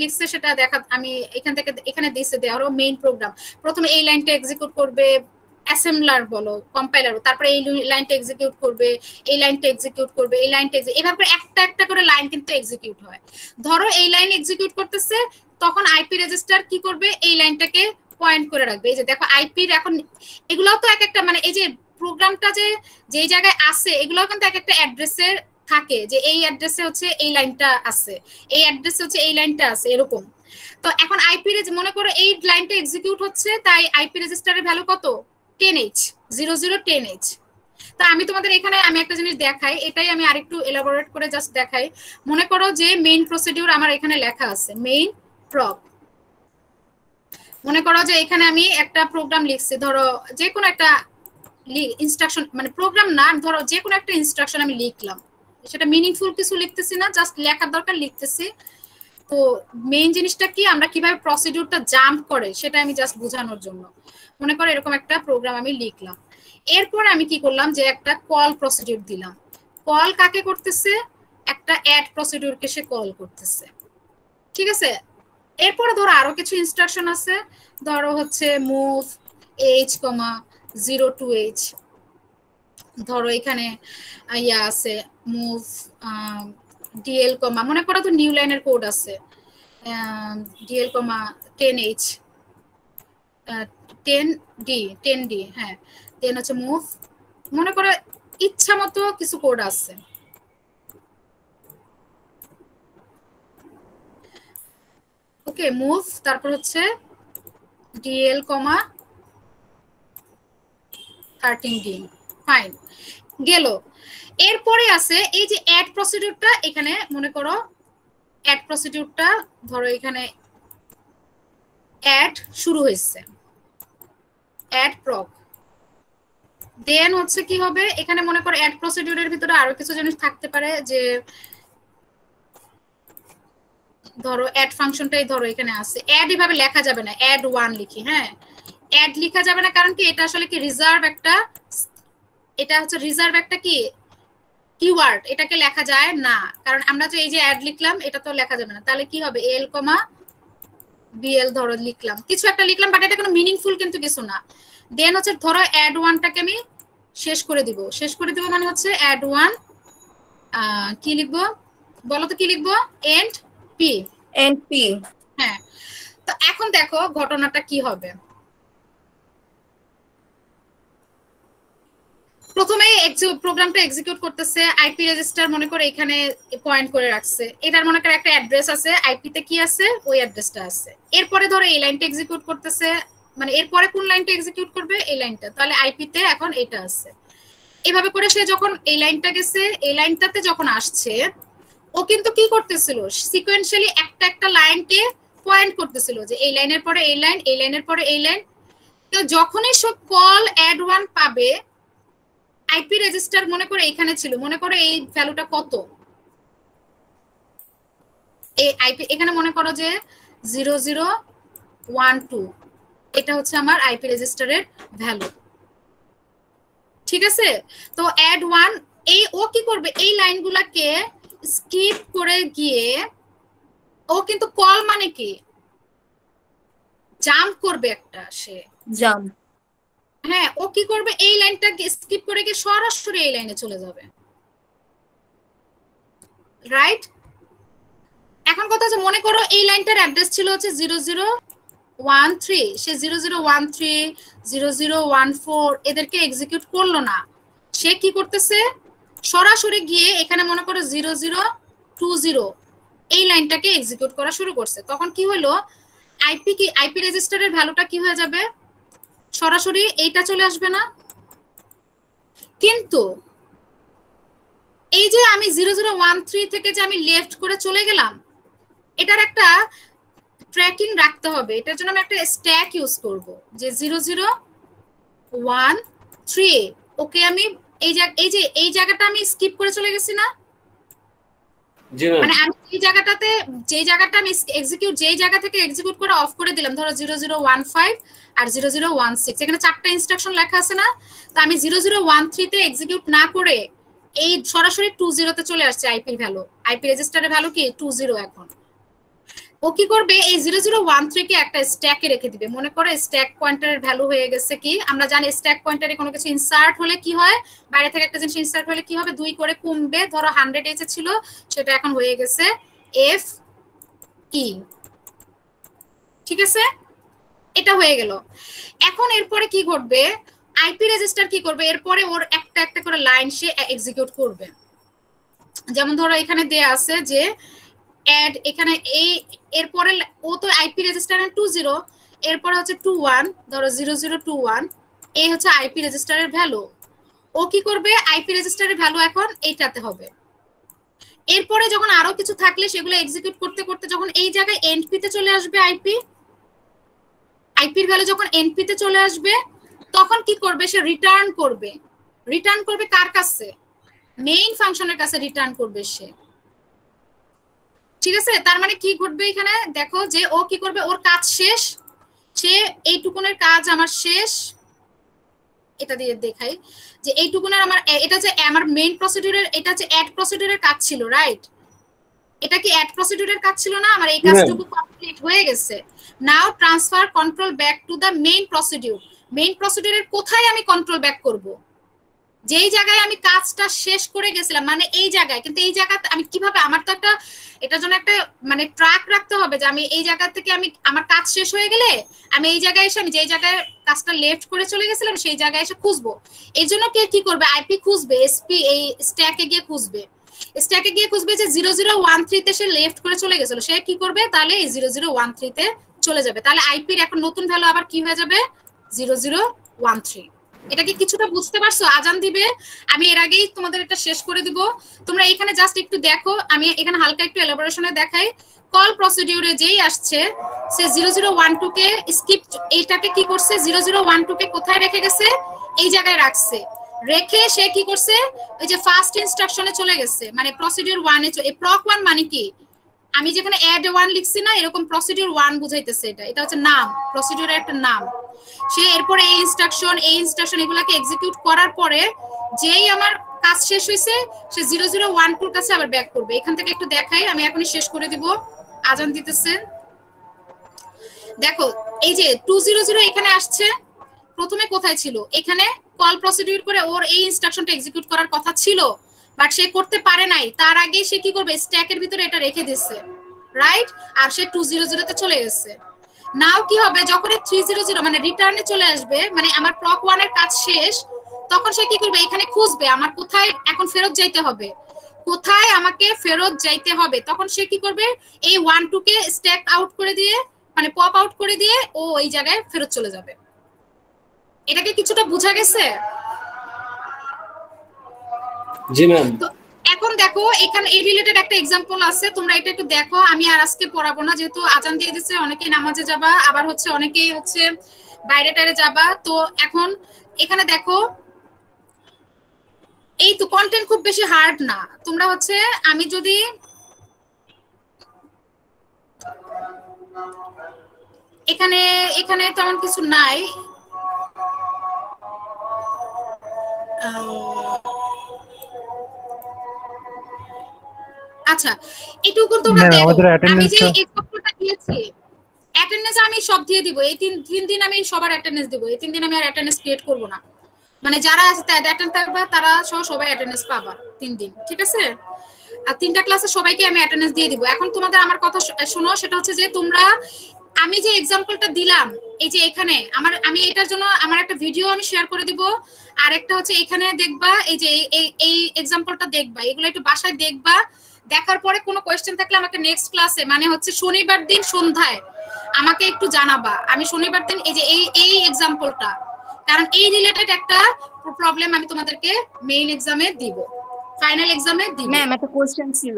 লিখছে সেটা দেখা, আমি এখান থেকে এখানে দিয়েছে দেওয়ারও মেইন প্রোগ্রাম, প্রথমে এই লাইনটা এক্সিকিউট করবে, অ্যাসেম্বলার বলো, কম্পাইলার, তারপরে এই লাইনটা এক্সিকিউট করবে, এই লাইনটা এক্সিকিউট করবে, এই লাইনটা এভাবে একটা একটা করে লাইন কিন্তু এক্সিকিউট হয়। ধরো এই লাইন এক্সিকিউট করতেছে, তখন আইপি রেজিস্টার কি করবে, এই লাইনটাকে পয়েন্ট করে রাখবে। এই যে দেখো আইপির এখন এগুলোও তো এক একটা, মানে এই যে প্রোগ্রামটা যে জায়গায় আছে এগুলোও কিন্তু এক একটা অ্যাড্রেসের থাকে, যে এই অ্যাড্রেসে হচ্ছে এই লাইনটা আছে, এই অ্যাড্রেসে হচ্ছে এই লাইনটা আছে, এরকম। তো এখন আইপি মনে করো এই লাইনটা এক্সিকিউট হচ্ছে, তাই আইপি রেজিস্টারের ভ্যালু কত, 10H 0010H। তা আমি তোমাদের এখানে আমি একটা জিনিস দেখাই, এটাই আমি আরেকটু এলাবোরেট করে জাস্ট দেখাই। মনে করো যে মেইন প্রসিডিউর আমার এখানে লেখা আছে, মেইন প্রপ। মনে করো যে এখানে আমি একটা প্রোগ্রাম লিখছি, ধরো যে কোনো একটা ইনস্ট্রাকশন, মানে প্রোগ্রাম না, ধরো যে কোনো একটা ইনস্ট্রাকশন আমি লিখলাম, সেটা মিনিংফুল কিছু লিখতেছি না, জাস্ট লেখার দরকার লিখতেছি। তো মেইন জিনিসটা কি, আমরা কিভাবে প্রসিডিউরটা জাম্প করে সেটা আমি জাস্ট বোঝানোর জন্য। মনে করো এরকম একটা প্রোগ্রাম আমি লিখলাম, এরপর আমি কি করলাম যে একটা কল প্রসিডিউর দিলাম। কল কাকে করতেছে, একটা অ্যাড প্রসিডিউরকে সে কল করতেছে, ঠিক আছে। এরপরে ধরো আরো কিছু ইনস্ট্রাকশন আছে, ধরো হচ্ছে মুভ h, 0 to h, ধরো এখানে ইয়া আছে মুভ dl, মনে করো তো নিউ লাইনের কোড আছে dl, 10h, 10d, হ্যাঁ দেন হচ্ছে মুভ, মনে করো ইচ্ছা মতো কিছু কোড আছে। ওকে, মুভ, তারপর হচ্ছে dl, 13d, ফাইন গেল। এরপরে আছে এই যে অ্যাড প্রসিডিউরটা, এখানে মনে করো অ্যাড প্রসিডিউরটা ধরো এখানে অ্যাড শুরু হয়েছে, অ্যাড প্রক, দেন হচ্ছে কি হবে এখানে মনে করো অ্যাড প্রসিডিউরের ভিতরে আরো কিছু জিনিস থাকতে পারে, যে ধরো অ্যাড ফাংশনটাই ধরো এখানে আছে, অ্যাড এভাবে লেখা যাবে না, অ্যাড 1 লিখি, হ্যাঁ অ্যাড লেখা যাবে না, কারণ কি এটা আসলে কি রিজার্ভ একটা, এটা হচ্ছে রিজার্ভ একটা কি কিওয়ার্ড, এটাকে লেখা যায় না, কারণ আমরা যে এই যে অ্যাড লিখলাম এটা তো লেখা যাবে না, তাহলে কি হবে এল, বিএল ধরো লিখলাম, কিছু একটা লিখলাম, বাট এটা কোনো মিনিংফুল কিন্তু কিছু না। দেন হচ্ছে ধরো অ্যাড 1টাকে আমি শেষ করে দিব, মানে হচ্ছে অ্যাড 1 কি লিখবো বলো তো, কি লিখবো, এন্ড পি, হ্যাঁ। তো এখন দেখো ঘটনাটা কি হবে, প্রথমে প্রোগ্রামটা এক্সিকিউট করতেছে, আইপি রেজিস্টার মনে করে এখানে পয়েন্ট করে রাখছে, এটার মনে করে একটা অ্যাড্রেস আছে, আইপি তে কি আছে ওই অ্যাড্রেসটা আছে। এরপরে ধরো এই লাইনটা এক্সিকিউট করতেছে, মানে এরপরে কোন লাইনটা এক্সিকিউট করবে এই লাইনটা, তাহলে আইপি তে এখন এটা আছে। এভাবে করে সে যখন এই লাইনটা গেছে, এই লাইনটাতে যখন আসছে, ও কিন্তু কি করতেছিল সিকোয়েন্সিয়ালি একটা একটা লাইনকে পয়েন্ট করতেছিল, যে এই লাইনের পরে এই লাইন, এই লাইনের পরে এই লাইন। তো যখনই সব কল অ্যাড 1 পাবে, আইপি রেজিস্টার মনে করে এখানে ছিল, মনে করে এই ভ্যালুটা কত, এই আইপি এখানে মনে করো যে 0012, এটা হচ্ছে আমার আইপি রেজিস্টারের ভ্যালু, ঠিক আছে। তো অ্যাড 1 এই ও কি করবে, এই লাইনগুলোকে স্কিপ করে গিয়ে ও কিন্তু কল মানে কি জাম্প করবে একটা, সে জাম্প, হ্যাঁ ও কি করবে এই লাইনটা স্কিপ করে গিয়ে সরাসরি এই লাইনে চলে যাবে, রাইট। এখন কথা হচ্ছে মনে করো এই লাইনটার অ্যাড্রেস ছিল হচ্ছে 0013, সে 0013 0014 এদেরকে এক্সিকিউট করলো না, সে কি করতেছে সরাসরি গিয়ে এখানে মনে করো 0020 এই লাইনটাকে এক্সিকিউট করা শুরু করছে। তখন কি হলো আইপি রেজিস্টারের ভ্যালুটা কি হয়ে যাবে, সরাসরি এইটা চলে আসবে না, কিন্তু এই যে আমি 0013 থেকে যে আমি লেফট করে চলে গেলাম, এটার একটা ট্র্যাকিং রাখতে হবে, এটার জন্য আমি একটা স্ট্যাক ইউজ করব, যে 0013 ওকে আমি এই জায়গাটা আমি স্কিপ করে চলে গেছি না, মানে আমি এই জায়গাটাতে যেই জায়গাটা আমি এক্সিকিউট যেই জায়গা থেকে এক্সিকিউট করে অফ করে দিলাম, ধরো 0015 আর 0016 এখানে চারটা ইনস্ট্রাকশন লেখা আছে না, তো আমি 0013 তে এক্সিকিউট না করে এই সরাসরি 20 তে চলে আসছে আইপি ভ্যালু, আইপি রেজিস্টারের ভ্যালু কি 20। এখন ও কি করবে এই 0013 কে একটা স্ট্যাকে রেখে দিবে, মনে করে স্ট্যাক পয়েন্টারের ভ্যালু হয়ে গেছে কি, আমরা জানি স্ট্যাক পয়েন্টারে কোনো কিছু ইনসার্ট হলে কি হয়, বাইরে থেকে একটা জিনিস ইনসার্ট হলে কি হবে 2 করে কমবে, ধরো 100 এ ছিল সেটা এখন হয়ে গেছে এফ ই, ঠিক আছে, এটা হয়ে গেল। এখন এরপরে কি ঘটবে, আইপি রেজিস্টার কি করবে, এরপরে ওর একটা একটা করে লাইন সে এক্সিকিউট করবে, যেমন ধরো এখানে দেয়া আছে যে অ্যাড, এখানে এই এরপরে ও তো আইপি রেজিস্টারের 20, এরপরে হচ্ছে 21, ধরো 0021 এই হচ্ছে আইপি রেজিস্টারের ভ্যালু, ও কি করবে আইপি রেজিস্টারের ভ্যালু এখন এইটাতে হবে। এরপরে যখন আরো কিছু থাকলে সেগুলো এক্সিকিউট করতে করতে যখন এই জায়গায় এনপি তে চলে আসবে, আইপির ভ্যালু যখন এনপি তে চলে আসবে, তখন কি করবে সে রিটার্ন করবে কার কাছে, মেইন ফাংশনের কাছে রিটার্ন করবে সে, ঠিক আছে। তার মানে কি ঘটবে এখানে দেখো যে ও কি করবে, ওর কাজ শেষ, সে এইটুকুনের কাজ আমার শেষ, এটা দিয়ে দেখাই যে এইটুকুনের আমার, এটা যে আমার মেইন প্রসিডিউরের, এটা যে অ্যাড প্রসিডিউরের কাজ ছিল, রাইট, এটা কি অ্যাড প্রসিডিউরের কাজ ছিল না? আমার এই কাজটুকু কমপ্লিট হয়ে গেছে। Now transfer control back to the main procedure. Main প্রসিডিউরের কোথায় আমি কন্ট্রোল ব্যাক করব? যেই জায়গায় আমি কাজটা শেষ করে গেছিলাম, মানে এই জায়গায়। কিন্তু এই জায়গাতে আমি কিভাবে, আমার তো একটা এটার জন্য একটা মানে ট্র্যাক রাখতে হবে যে আমি এই জায়গা থেকে আমি আমার কাজ শেষ হয়ে গেলে আমি এই জায়গায় এসে আমি যেই জায়গায় কাজটা লেফট করে চলে গেছিলাম সেই জায়গায় এসে খুঁজবো। এই জন্য কে কি করবে? আইপি খুঁজবে, এসপি এই স্ট্যাকে গিয়ে খুঁজবে। স্ট্যাকে গিয়ে খুঁজবে যে 0013 তে সে লেফট করে চলে গেছিল, সে কি করবে? তাহলে এই 0013 তে চলে যাবে। তাহলে আইপির এখন নতুন ভ্যালু আবার কি হয়ে যাবে? 0013। এটা কি কিছুটা বুঝতে পারছো? আজান দিবে, আমি এর আগেই তোমাদের এটা শেষ করে দিব। তোমরা এখানে জাস্ট একটু দেখো, আমি এখানে হালকা একটু এলাবোরেশনে দেখাই। কল প্রসিডিউরে যেই আসছে সে 0012 কে স্কিপ, এইটাকে কি করছে? 0012 কে কোথায় রেখে গেছে? এই জায়গায় রাখছে। রেখে সে কি করছে? ওই যে ফার্স্ট ইনস্ট্রাকশনে চলে গেছে, মানে প্রসিডিউর 1 এ। এই প্রক 1 মানে কি? আমি যেখানে অ্যাড 1 লিখছি না, এরকম প্রসিডিউর 1 বুঝাইতেছে। এটা হচ্ছে নাম, প্রসিডিউরের একটা নাম। সে এরপরে এই ইনস্ট্রাকশন এগুলাকে এক্সিকিউট করার পরে যেই আমার কাজ শেষ হইছে সে 0012 কাছে আবার ব্যাক করবে। এখান থেকে একটু দেখাই, আমি এখনই শেষ করে দিব, আজান দিতেছে। দেখো এই যে 200 এখানে আসছে, প্রথমে কোথায় ছিল? এখানে কল প্রসিডিউর করে ওর এই ইনস্ট্রাকশনটা এক্সিকিউট করার কথা ছিল, বাট সে করতে পারে নাই। তার আগে সে কি করবে? স্ট্যাকের ভিতরে এটা রেখে দিচ্ছে, রাইট? আর সে 200 তে চলে গেছে। নাও কি হবে? যখন 300 মানে রিটার্নে চলে আসবে, মানে আমার প্রক 1 এর কাজ শেষ, তখন সে কি করবে? এখানে খুঁজবে আমার কোথায় এখন ফেরত যাইতে হবে, কোথায় আমাকে ফেরত যাইতে হবে। তখন সে কি করবে? এই 1-2 কে স্ট্যাক আউট করে দিয়ে, মানে পপ আউট করে দিয়ে ও এই জায়গায় ফেরত চলে যাবে। এটাকে কিছুটা বোঝা গেছে? জি ম্যাম। এখন দেখো এখানে এই রিলেটেড একটা एग्जांपल আছে, তোমরা এটা একটু দেখো। আমি আর আজকে পড়াবো না, যেহেতু আজান দিয়ে দিয়েছে, অনেকেই নামাজে যাবা, আবার হচ্ছে অনেকেই হচ্ছে বাইরে টাইরে যাবা। তো এখন এখানে দেখো, এই তো কন্টেন্ট খুব বেশি হার্ড না। তোমরা হচ্ছে, আমি যদি এখানে তেমন কিছু নাই। আচ্ছা, এটুকু তোমরা দেখো। আমি যে এক্সাম্পলটা দিয়েছি, অ্যাটেন্ডেন্স আমি সব দিয়ে দিব। এই তিন দিন আমি সবার অ্যাটেন্ডেন্স দিব। এই 3 দিন আমি আর অ্যাটেন্ডেন্স ক্রিয়েট করব না। মানে যারা আছে অ্যাটেন্ড থাকবে তারা সবাই অ্যাটেন্ডেন্স পাবা 3 দিন, ঠিক আছে? আর 3টা ক্লাসে সবাইকে আমি অ্যাটেন্ডেন্স দিয়ে দিব। এখন তোমাদের আমার কথা শোনো, সেটা হচ্ছে যে তোমরা, আমি যে এক্সাম্পলটা দিলাম, এই যে এখানে আমি এটার জন্য আমার একটা ভিডিও আমি শেয়ার করে দিব। আর একটা হচ্ছে এখানে দেখবা, এই যে এই এক্সাম্পলটা দেখবা, এগুলো একটু বাসায় দেখবা। দেখার পরে কোনো কোয়েশ্চেন থাকলে আমাকে নেক্সট ক্লাসে, মানে হচ্ছে শনিবার দিন সন্ধ্যায় আমাকে একটু জানাবা। আমি শনিবার দিন এই যে এই এক্সাম্পলটা, কারণ এই রিলেটেড একটা প্রবলেম আমি তোমাদেরকে মেইন এক্সামে দিব, ফাইনাল এক্সামে দিব। ম্যাম একটা কোশ্চেন ছিল।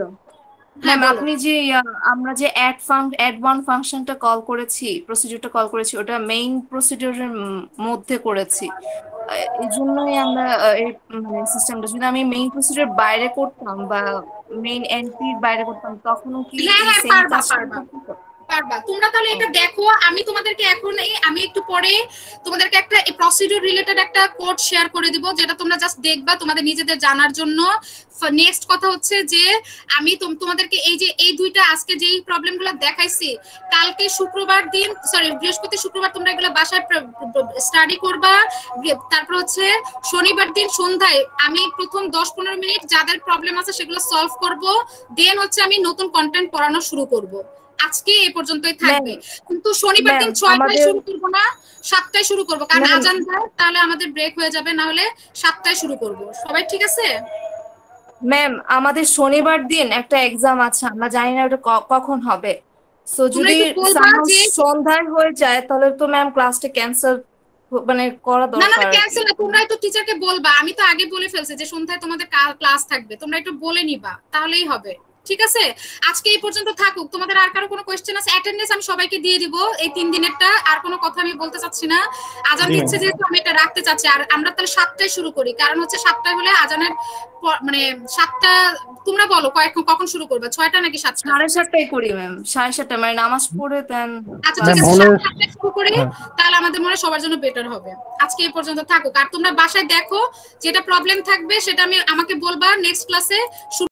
ম্যাম আপনি যে আমরা যে অ্যাড 1 ফাংশনটা কল করেছি, প্রসিডিউরটা কল করেছি, ওটা মেইন প্রসিডিউরের মধ্যে করেছি। এই জন্যই আমরা এই মানে সিস্টেমটা, যদি আমি মেইন প্রসিডিউর বাইরে করতাম বা মেইন এন্ট্রির বাইরে করতাম, তখনও কি সেম কাজটা করতে পারবা তোমরা? তাহলে এটা দেখো, আমি তোমাদেরকে এখন আমি একটু পরে তোমাদেরকে একটা প্রসিডিউর রিলেটেড একটা কোড শেয়ার করে দিব, যেটা তোমরা জাস্ট দেখবা তোমাদের নিজেদের জানার জন্য। নেক্সট কথা হচ্ছে যে আমি তোমাদেরকে এই যে এই দুইটা আজকে যেই প্রবলেমগুলো দেখাইছি, কালকে শুক্রবার দিন, সরি বৃহস্পতি শুক্রবার তোমরা এগুলো বাসায় স্টাডি করবা। তারপর হচ্ছে শনিবার দিন সন্ধ্যায় আমি প্রথম 10-15 মিনিট যাদের প্রবলেম আছে সেগুলো সলভ করব। দেন হচ্ছে আমি নতুন কন্টেন্ট পড়ানো শুরু করব। আজকে এই পর্যন্তই থাকবে, কিন্তু শনিবার দিন 6টায় শুরু করব না, 7টায় শুরু করব, কারণ আজান দেয়, তাহলে আমাদের ব্রেক হয়ে যাবে। না হলে 7টায় শুরু করব। সবাই ঠিক আছে? ম্যাম আমাদের শনিবার দিন একটা এক্সাম আছে, আমরা জানি না ওটা কখন হবে। সো যদি সন্ধ্যায় হয়ে যায় তাহলে তো ম্যাম ক্লাসটা ক্যান্সেল মানে করা দরকার। না ক্যান্সেল না, তোমরা একটু টিচারকে বলবা। আমি তো আগে বলে ফেলছি যে সন্ধ্যায় তোমাদের ক্লাস থাকবে, তোমরা একটু বলে নিবা, তাহলেই হবে। ঠিক আছে, আজকে এই পর্যন্ত থাকুক। তোমাদের আর কারো কোনো কোশ্চেন আছে? অ্যাটেন্ডেন্স আমি সবাইকে দিয়ে দিব এই 3 দিনেরটা, আর কোনো কথা আমি বলতে চাচ্ছি না। আজান দিচ্ছে যেহেতু আমি এটা রাখতে চাচ্ছি। আর আমরা তাহলে 7টায় শুরু করি, কারণ হচ্ছে 7টায় হলে আজানের মানে 7টা, তোমরা বলো কখন শুরু করবে, 6টা নাকি 7টা? 7:30টায় করি ম্যাম, 7:30 মানে নামাজ পড়ে দেন। আচ্ছা ঠিক আছে, 7টায় শুরু করি, তাহলে আমাদের মনে সবার জন্য বেটার হবে। আজকে এই পর্যন্ত থাকুক। আর তোমরা বাসায় দেখো, যেটা প্রবলেম থাকবে সেটা আমাকে বলবা, নেক্সট ক্লাসে